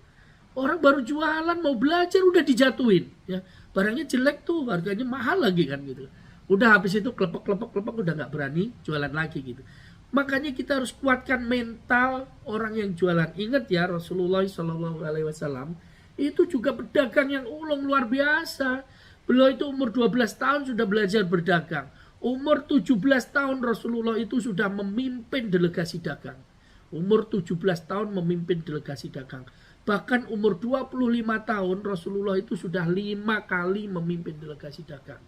Orang baru jualan mau belajar udah dijatuhin, ya. Barangnya jelek tuh, harganya mahal lagi kan gitu. Udah habis itu klepek udah nggak berani jualan lagi gitu. Makanya kita harus kuatkan mental orang yang jualan. Ingat ya, Rasulullah SAW itu juga pedagang yang luar biasa. Beliau itu umur 12 tahun sudah belajar berdagang. Umur 17 tahun Rasulullah itu sudah memimpin delegasi dagang. Umur 17 tahun memimpin delegasi dagang. Bahkan umur 25 tahun Rasulullah itu sudah 5 kali memimpin delegasi dagang.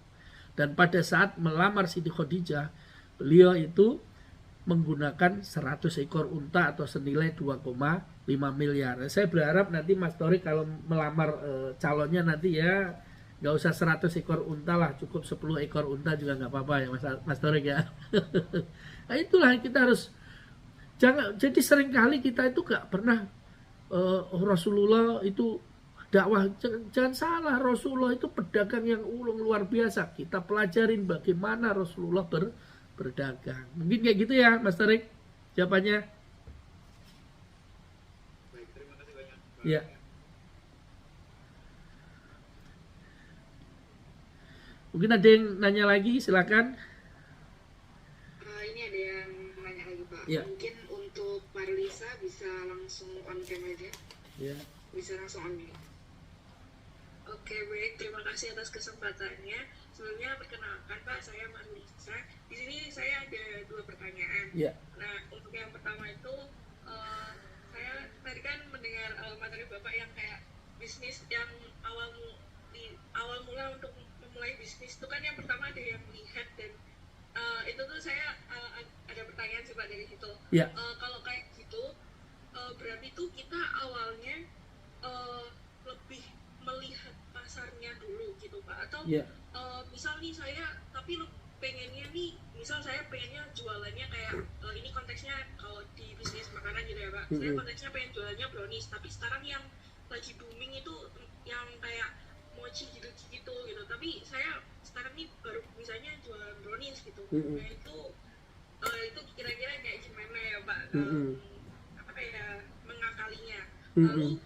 Dan pada saat melamar Siti Khadijah, beliau itu menggunakan 100 ekor unta atau senilai 2,5 miliar. Saya berharap nanti Mas Torik kalau melamar calonnya nanti ya gak usah 100 ekor unta lah, cukup 10 ekor unta juga gak apa-apa ya Mas Torik ya. Nah itulah kita harus jadi seringkali kita itu gak pernah Rasulullah itu dakwah, jangan salah, Rasulullah itu pedagang yang luar biasa. Kita pelajarin bagaimana Rasulullah berdagang. Mungkin kayak gitu ya Mas Torik jawabannya. Baik, terima kasih banyak. Ya. Mungkin ada yang nanya lagi, silakan. Ini ada yang nanya lagi Pak. Ya. Mungkin untuk Marlisa bisa langsung on cam aja. Ya. Bisa langsung on mic. Oke, baik. Terima kasih atas kesempatannya. Sebelumnya perkenalkan Pak, saya Marlisa. Di sini saya ada 2 pertanyaan. Ya. Nah, untuk yang pertama itu saya tadi kan mendengar materi Bapak yang kayak bisnis yang awal mula untuk memulai bisnis itu kan yang pertama ada yang melihat dan itu tuh saya ada pertanyaan sih Pak dari situ. Ya. Kalau kayak gitu berarti tuh kita awalnya lebih melihat pasarnya dulu gitu Pak, atau Ya. misal nih saya tapi pengennya nih, misal saya pengennya jualannya kayak ini konteksnya kalau di bisnis makanan gitu ya Pak, saya konteksnya pengen jualannya brownies, tapi sekarang yang lagi booming itu yang kayak mochi gitu tapi saya sekarang nih baru misalnya jualan brownies gitu. Nah itu kira-kira kayak gimana ya Pak, apa ya mengakalinya. Lalu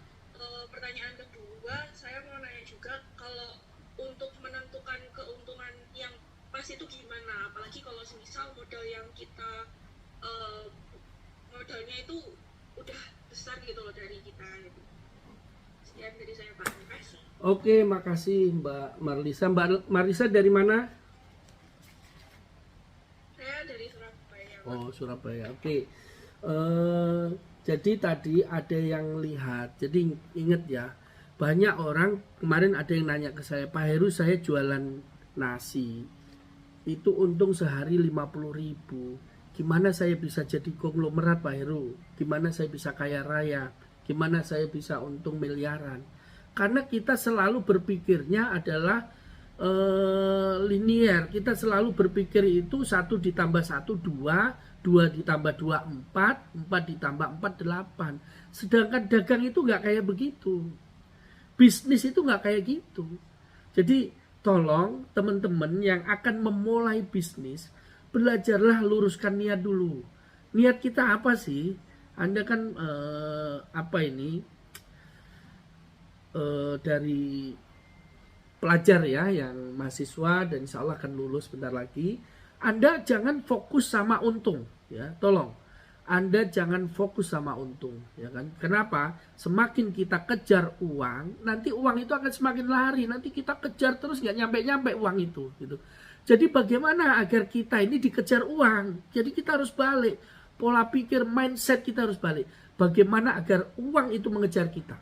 pertanyaan kedua saya mau nanya juga, kalau untuk menentukan keuntungan yang pas itu gimana, apalagi kalau misal modal yang kita modalnya itu udah besar gitu loh dari kita gitu. Sekian dari saya Pak, terima kasih. Oke, makasih Mbak Marlisa. Mbak Marlisa dari mana? Saya dari Surabaya Pak. Oh, Surabaya. Oke. Jadi tadi ada yang lihat. Jadi ingat ya, banyak orang kemarin ada yang nanya ke saya, Pak Heru, saya jualan nasi. Itu untung sehari 50.000. Gimana saya bisa jadi konglomerat Pak Heru? Gimana saya bisa kaya raya? Gimana saya bisa untung miliaran? Karena kita selalu berpikirnya adalah linear. Kita selalu berpikir itu 1 ditambah 1 2, 2 ditambah 2 4, 4 ditambah 4 8. Sedangkan dagang itu nggak kayak begitu. Bisnis itu nggak kayak gitu. Jadi tolong teman-teman yang akan memulai bisnis, belajarlah luruskan niat dulu. Niat kita apa sih? Anda kan dari pelajar ya, yang mahasiswa dan insya Allah akan lulus bentar lagi. Anda jangan fokus sama untung, ya, tolong. Anda jangan fokus sama untung, ya kan? Kenapa? Semakin kita kejar uang, nanti uang itu akan semakin lari. Nanti kita kejar terus nggak nyampe-nyampe uang itu, gitu. Jadi bagaimana agar kita ini dikejar uang? Jadi kita harus balik. Pola pikir, mindset kita harus balik. Bagaimana agar uang itu mengejar kita?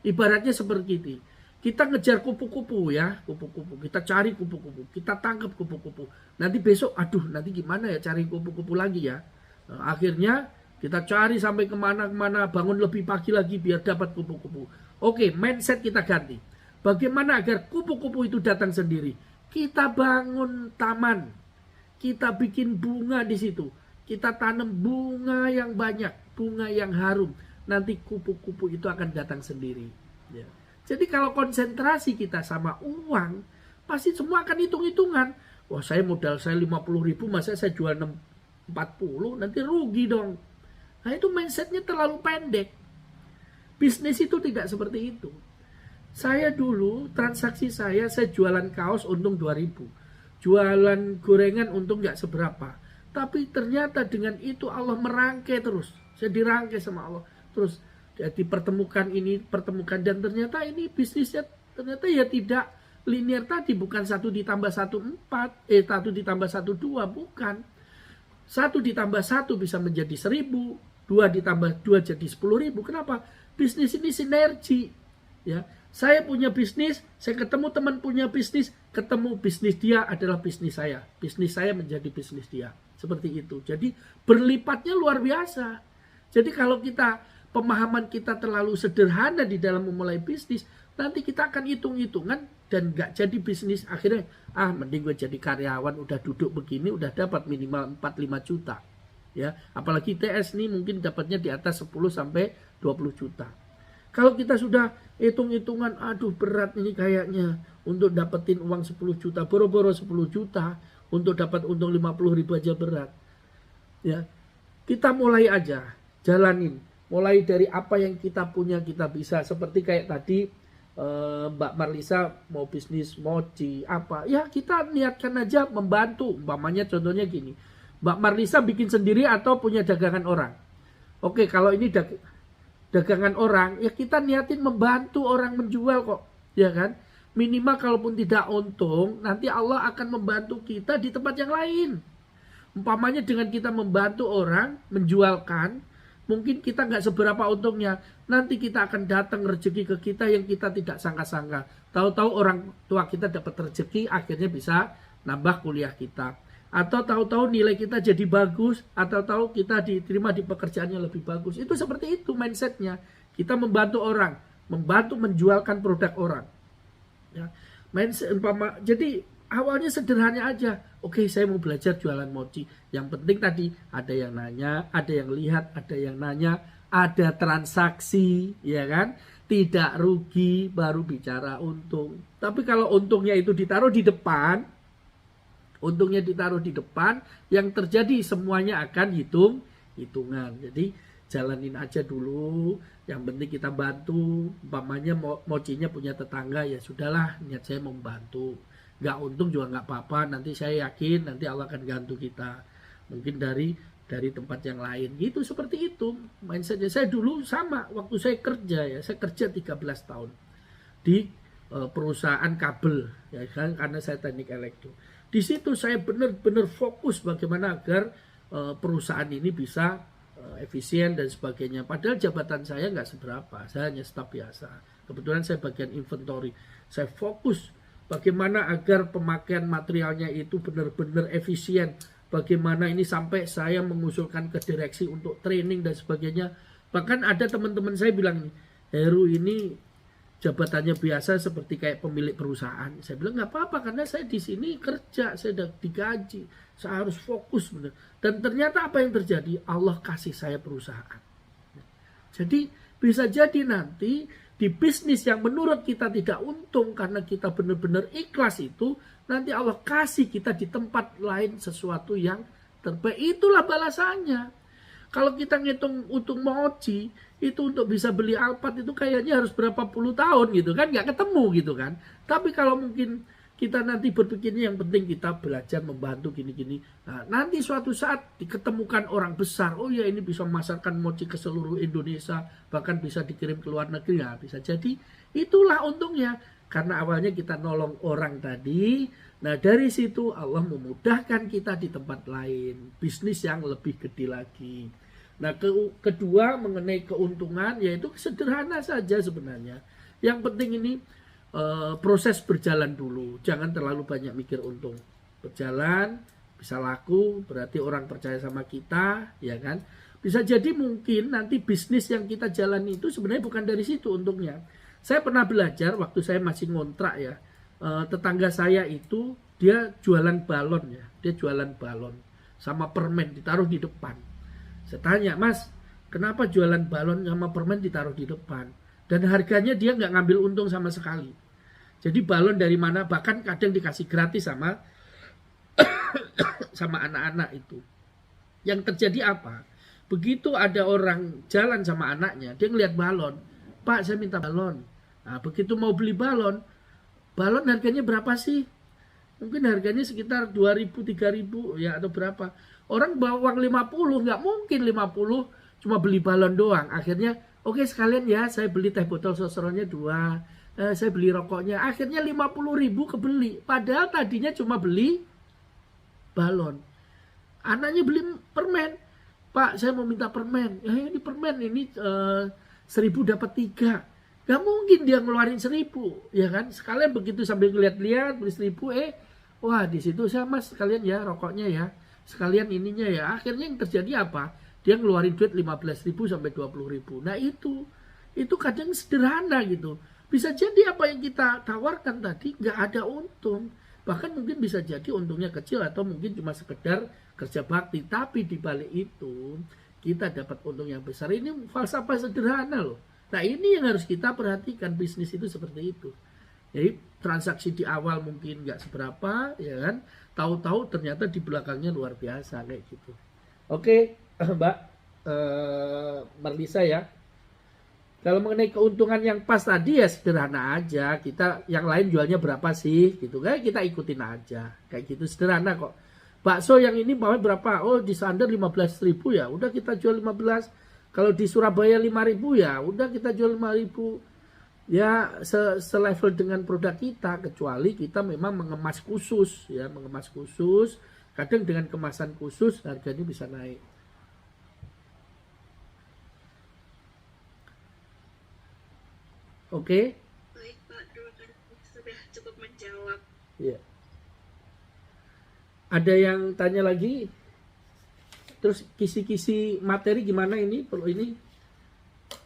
Ibaratnya seperti ini. Kita ngejar kupu-kupu ya, kupu-kupu. Kita cari kupu-kupu, kita tangkap kupu-kupu. Nanti besok, aduh nanti gimana ya cari kupu-kupu lagi ya. Nah, akhirnya kita cari sampai kemana-kemana, bangun lebih pagi lagi biar dapat kupu-kupu. Oke, mindset kita ganti. Bagaimana agar kupu-kupu itu datang sendiri? Kita bangun taman, kita bikin bunga di situ. Kita tanam bunga yang banyak, bunga yang harum. Nanti kupu-kupu itu akan datang sendiri. Ya. Jadi kalau konsentrasi kita sama uang, pasti semua akan hitung-hitungan. Wah saya modal saya 50.000, masa saya jual 40, nanti rugi dong. Nah itu mindsetnya terlalu pendek. Bisnis itu tidak seperti itu. Saya dulu transaksi saya jualan kaos untung 2.000. Jualan gorengan untung gak seberapa. Tapi ternyata dengan itu Allah merangkai terus. Saya dirangkai sama Allah. Terus dipertemukan ini, pertemukan. Dan ternyata ini bisnisnya ternyata ya tidak linear tadi. Bukan 1 ditambah 1 4. 1 ditambah 1 2. Bukan. 1 ditambah 1 bisa menjadi 1.000. 2 ditambah 2 jadi 10.000. Kenapa? Bisnis ini sinergi. Ya, saya punya bisnis, saya ketemu teman punya bisnis, ketemu bisnis dia adalah bisnis saya. Bisnis saya menjadi bisnis dia. Seperti itu. Jadi berlipatnya luar biasa. Jadi kalau pemahaman kita terlalu sederhana di dalam memulai bisnis, nanti kita akan hitung-hitungan dan gak jadi bisnis. Akhirnya, mending gue jadi karyawan, udah duduk begini, udah dapat minimal 4-5 juta. Ya, apalagi TS nih mungkin dapatnya di atas 10 sampai 20 juta. Kalau kita sudah hitung-hitungan, aduh berat ini kayaknya untuk dapetin uang 10 juta, boro-boro 10 juta, untuk dapat untung 50.000 aja berat. Ya, kita mulai aja, jalanin. Mulai dari apa yang kita punya kita bisa. Seperti kayak tadi Mbak Marlisa mau bisnis mochi apa. Ya kita niatkan aja membantu. Umpamanya contohnya gini. Mbak Marlisa bikin sendiri atau punya dagangan orang. Oke kalau ini dagangan orang. Ya kita niatin membantu orang menjual kok. Ya kan. Minimal kalaupun tidak untung. Nanti Allah akan membantu kita di tempat yang lain. Umpamanya dengan kita membantu orang menjualkan. Mungkin kita nggak seberapa untungnya. Nanti kita akan datang rezeki ke kita yang kita tidak sangka-sangka. Tahu-tahu orang tua kita dapat rezeki, akhirnya bisa nambah kuliah kita. Atau tahu-tahu nilai kita jadi bagus, atau tahu kita diterima di pekerjaan yang lebih bagus. Itu seperti itu mindsetnya. Kita membantu orang, membantu menjualkan produk orang. Ya. Mindset, jadi awalnya sederhana aja. Oke, saya mau belajar jualan mochi. Yang penting tadi ada yang nanya, ada yang lihat, ada yang nanya, ada transaksi, ya kan? Tidak rugi baru bicara untung. Tapi kalau untungnya itu ditaruh di depan, yang terjadi semuanya akan hitungan. Jadi jalanin aja dulu. Yang penting kita bantu. Umpamanya mochinya punya tetangga, ya sudahlah, niat saya membantu. Gak untung juga gak apa-apa, nanti saya yakin nanti Allah akan gantu kita. Mungkin dari tempat yang lain. Gitu, seperti itu mindsetnya. Saya dulu sama, waktu saya kerja 13 tahun di perusahaan kabel, ya kan, karena saya teknik elektro. Di situ saya benar-benar fokus bagaimana agar perusahaan ini bisa efisien dan sebagainya. Padahal jabatan saya nggak seberapa, saya hanya staf biasa. Kebetulan saya bagian inventory. Saya fokus bagaimana agar pemakaian materialnya itu benar-benar efisien. Bagaimana ini sampai saya mengusulkan ke direksi untuk training dan sebagainya. Bahkan ada teman-teman saya bilang, Heru ini jabatannya biasa seperti kayak pemilik perusahaan. Saya bilang nggak apa-apa karena saya di sini kerja, saya udah digaji, saya harus fokus bener. Dan ternyata apa yang terjadi? Allah kasih saya perusahaan. Jadi bisa jadi nanti di bisnis yang menurut kita tidak untung karena kita benar-benar ikhlas itu, nanti Allah kasih kita di tempat lain sesuatu yang terbaik. Itulah balasannya. Kalau kita ngitung untung mochi, itu untuk bisa beli Alphard itu kayaknya harus berapa puluh tahun gitu kan, nggak ketemu gitu kan. Tapi kalau mungkin kita nanti berpikirnya yang penting kita belajar membantu gini-gini. Nah, nanti suatu saat diketemukan orang besar, oh ya ini bisa memasarkan mochi ke seluruh Indonesia, bahkan bisa dikirim ke luar negeri, ya bisa jadi itulah untungnya. Karena awalnya kita nolong orang tadi, nah dari situ Allah memudahkan kita di tempat lain, bisnis yang lebih gede lagi. Nah kedua mengenai keuntungan, yaitu sederhana saja sebenarnya. Yang penting ini proses berjalan dulu, jangan terlalu banyak mikir untung. Berjalan, bisa laku, berarti orang percaya sama kita, ya kan. Bisa jadi mungkin nanti bisnis yang kita jalani itu sebenarnya bukan dari situ untungnya. Saya pernah belajar waktu saya masih ngontrak ya, tetangga saya itu dia jualan balon ya, dia jualan balon sama permen ditaruh di depan. Saya tanya, Mas, kenapa jualan balon sama permen ditaruh di depan? Dan harganya dia nggak ngambil untung sama sekali. Jadi balon dari mana, bahkan kadang dikasih gratis sama anak-anak itu. Yang terjadi apa? Begitu ada orang jalan sama anaknya, dia ngeliat balon, Pak saya minta balon. Nah, begitu mau beli balon harganya berapa sih? Mungkin harganya sekitar 2.000, 3.000 ya atau berapa. Orang bawa uang 50, nggak mungkin 50 cuma beli balon doang. Akhirnya, oke sekalian ya saya beli teh botol sosronya 2, saya beli rokoknya. Akhirnya 50.000 kebeli. Padahal tadinya cuma beli balon. Anaknya beli permen. Pak saya mau minta permen. Ini permen ini 1.000 dapat 3. Gak mungkin dia ngeluarin 1.000, ya kan? Sekalian begitu sambil ngeliat-liat beli 1.000, wah di situ saya Mas sekalian ya rokoknya ya, sekalian ininya ya. Akhirnya yang terjadi apa? Dia ngeluarin duit 15.000 sampai 20.000. Nah itu kadang sederhana gitu. Bisa jadi apa yang kita tawarkan tadi nggak ada untung. Bahkan mungkin bisa jadi untungnya kecil atau mungkin cuma sekedar kerja bakti. Tapi di balik itu kita dapat untung yang besar. Ini falsafah sederhana loh. Nah ini yang harus kita perhatikan, bisnis itu seperti itu. Jadi transaksi di awal mungkin nggak seberapa, ya kan? Tahu-tahu ternyata di belakangnya luar biasa kayak gitu. Oke, Mbak Marlisa ya. Kalau mengenai keuntungan yang pas tadi ya sederhana aja. Kita yang lain jualnya berapa sih? Gitu kan? Kita ikutin aja. Kayak gitu sederhana kok. Bakso yang ini bawah berapa? Oh di Sander 15.000 ya. Udah kita jual 15. Kalau di Surabaya 5.000 ya, udah kita jual 5.000. Ya selevel dengan produk kita, kecuali kita memang mengemas khusus ya, mengemas khusus. Kadang dengan kemasan khusus harganya bisa naik. Oke? Baik Pak, terima kasih sudah cukup menjawab. Ya. Ada yang tanya lagi? Terus kisi-kisi materi gimana ini? Perlu ini?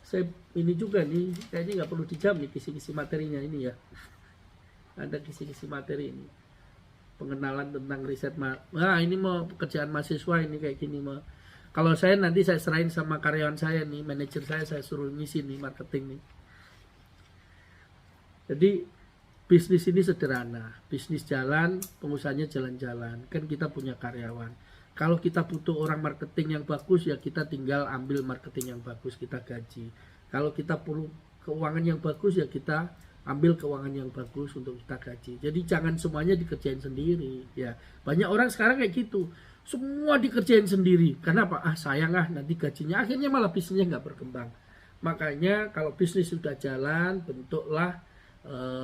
Saya ini juga nih, kayaknya nggak perlu dijam nih kisi-kisi materinya ini ya. Ada kisi-kisi materi ini. Pengenalan tentang riset. Nah ini mau pekerjaan mahasiswa ini kayak gini mah. Kalau saya nanti saya serahin sama karyawan saya nih, manajer saya suruh ngisi nih marketing nih. Jadi bisnis ini sederhana. Bisnis jalan, pengusahanya jalan-jalan. Kan kita punya karyawan. Kalau kita butuh orang marketing yang bagus, ya kita tinggal ambil marketing yang bagus, kita gaji. Kalau kita perlu keuangan yang bagus, ya kita ambil keuangan yang bagus untuk kita gaji. Jadi jangan semuanya dikerjain sendiri. Ya, banyak orang sekarang kayak gitu, semua dikerjain sendiri. Kenapa? Sayang nanti gajinya. Akhirnya malah bisnisnya nggak berkembang. Makanya kalau bisnis sudah jalan, bentuklah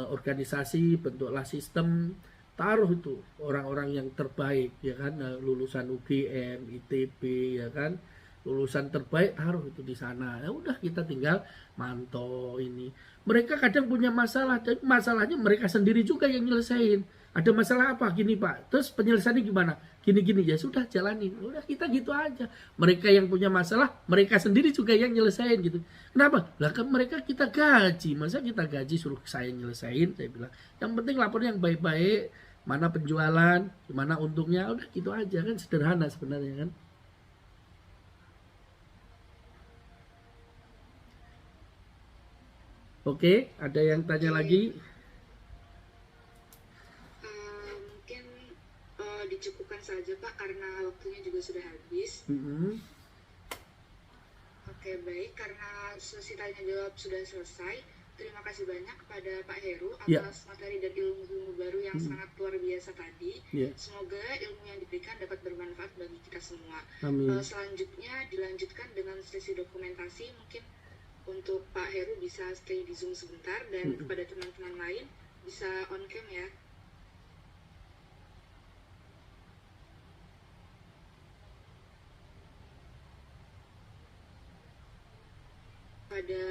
organisasi, bentuklah sistem. Taruh itu orang-orang yang terbaik, ya kan, lulusan UGM, ITB, ya kan, lulusan terbaik taruh itu di sana. Ya udah kita tinggal mantau ini. Mereka kadang punya masalah, dan masalahnya mereka sendiri juga yang nyelesain. ada masalah apa gini Pak, terus penyelesaiannya gimana, gini-gini, ya sudah jalanin, udah kita gitu aja. Mereka yang punya masalah, mereka sendiri juga yang nyelesain gitu. Kenapa? Lah kan mereka kita gaji, masa kita gaji suruh saya nyelesain? Saya bilang yang penting laporan yang baik-baik, mana penjualan, mana untungnya, udah gitu aja kan, sederhana sebenarnya kan. Oke, ada yang tanya lagi? Mungkin dicukupkan saja Pak karena waktunya juga sudah habis. Oke, baik, karena sesi tanya jawab sudah selesai. Terima kasih banyak kepada Pak Heru atas materi dan ilmu-ilmu baru yang sangat luar biasa tadi. Semoga ilmu yang diberikan dapat bermanfaat bagi kita semua. Amin. Selanjutnya dilanjutkan dengan sesi dokumentasi. Mungkin untuk Pak Heru bisa stay di Zoom sebentar, dan kepada teman-teman lain bisa on cam ya.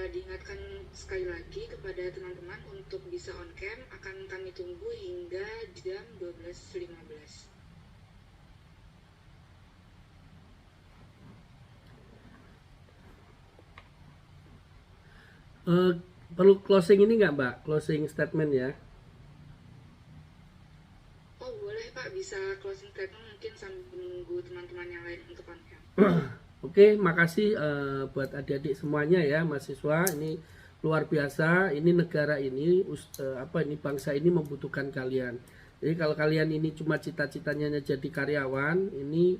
Diingatkan sekali lagi kepada teman-teman untuk bisa on cam, akan kami tunggu hingga jam 12.15. Perlu closing ini nggak Mbak? Closing statement ya? Oh boleh Pak, bisa closing statement mungkin sambil menunggu teman-teman yang lain untuk on cam. Oke, makasih buat adik-adik semuanya ya, mahasiswa. Ini luar biasa. Ini negara ini, ini bangsa ini membutuhkan kalian. Jadi kalau kalian ini cuma cita-citanya jadi karyawan, ini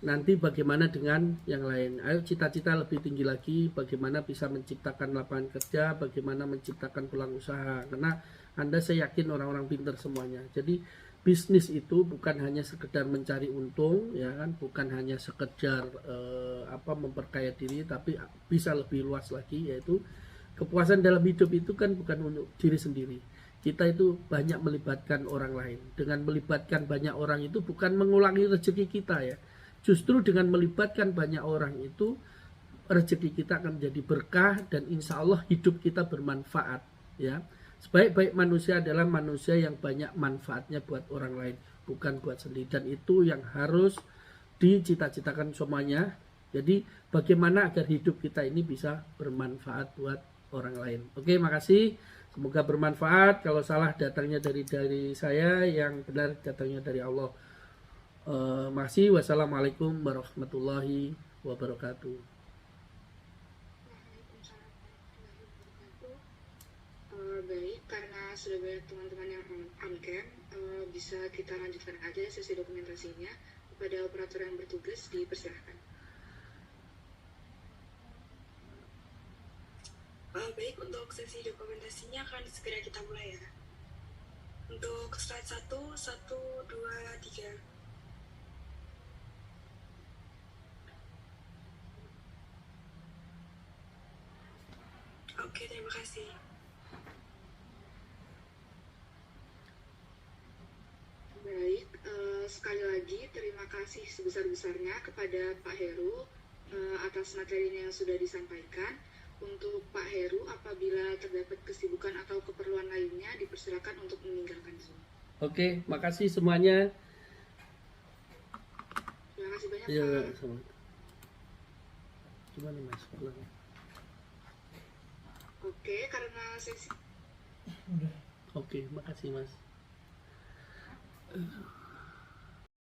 nanti bagaimana dengan yang lain? Ayo cita-cita lebih tinggi lagi, bagaimana bisa menciptakan lapangan kerja, bagaimana menciptakan peluang usaha. Karena Anda, saya yakin orang-orang pintar semuanya. Jadi bisnis itu bukan hanya sekedar mencari untung, ya kan, bukan hanya sekedar memperkaya diri, tapi bisa lebih luas lagi, yaitu kepuasan dalam hidup itu kan bukan untuk diri sendiri. Kita itu banyak melibatkan orang lain. Dengan melibatkan banyak orang itu bukan mengulangi rezeki kita ya. Justru dengan melibatkan banyak orang itu, rezeki kita akan menjadi berkah dan insya Allah hidup kita bermanfaat ya. Sebaik-baik manusia adalah manusia yang banyak manfaatnya buat orang lain, bukan buat sendiri, dan itu yang harus dicita-citakan semuanya. Jadi bagaimana agar hidup kita ini bisa bermanfaat buat orang lain. Oke, makasih, semoga bermanfaat. Kalau salah datangnya dari saya, yang benar datangnya dari Allah. Makasih. Wassalamualaikum warahmatullahi wabarakatuh. Baik, karena sudah banyak teman-teman yang on cam, bisa kita lanjutkan aja sesi dokumentasinya. Kepada operator yang bertugas dipersilahkan. Baik, untuk sesi dokumentasinya akan segera kita mulai ya. Untuk slide 1, 2, 3. Oke, terima kasih. Baik, sekali lagi terima kasih sebesar-besarnya kepada Pak Heru atas materinya yang sudah disampaikan. Untuk Pak Heru, apabila terdapat kesibukan atau keperluan lainnya, dipersilakan untuk meninggalkan Zoom. Oke, makasih semuanya. Terima kasih banyak Ya, Pak. sama. Gimana Mas? Oke, karena sesi Oke, makasih Mas.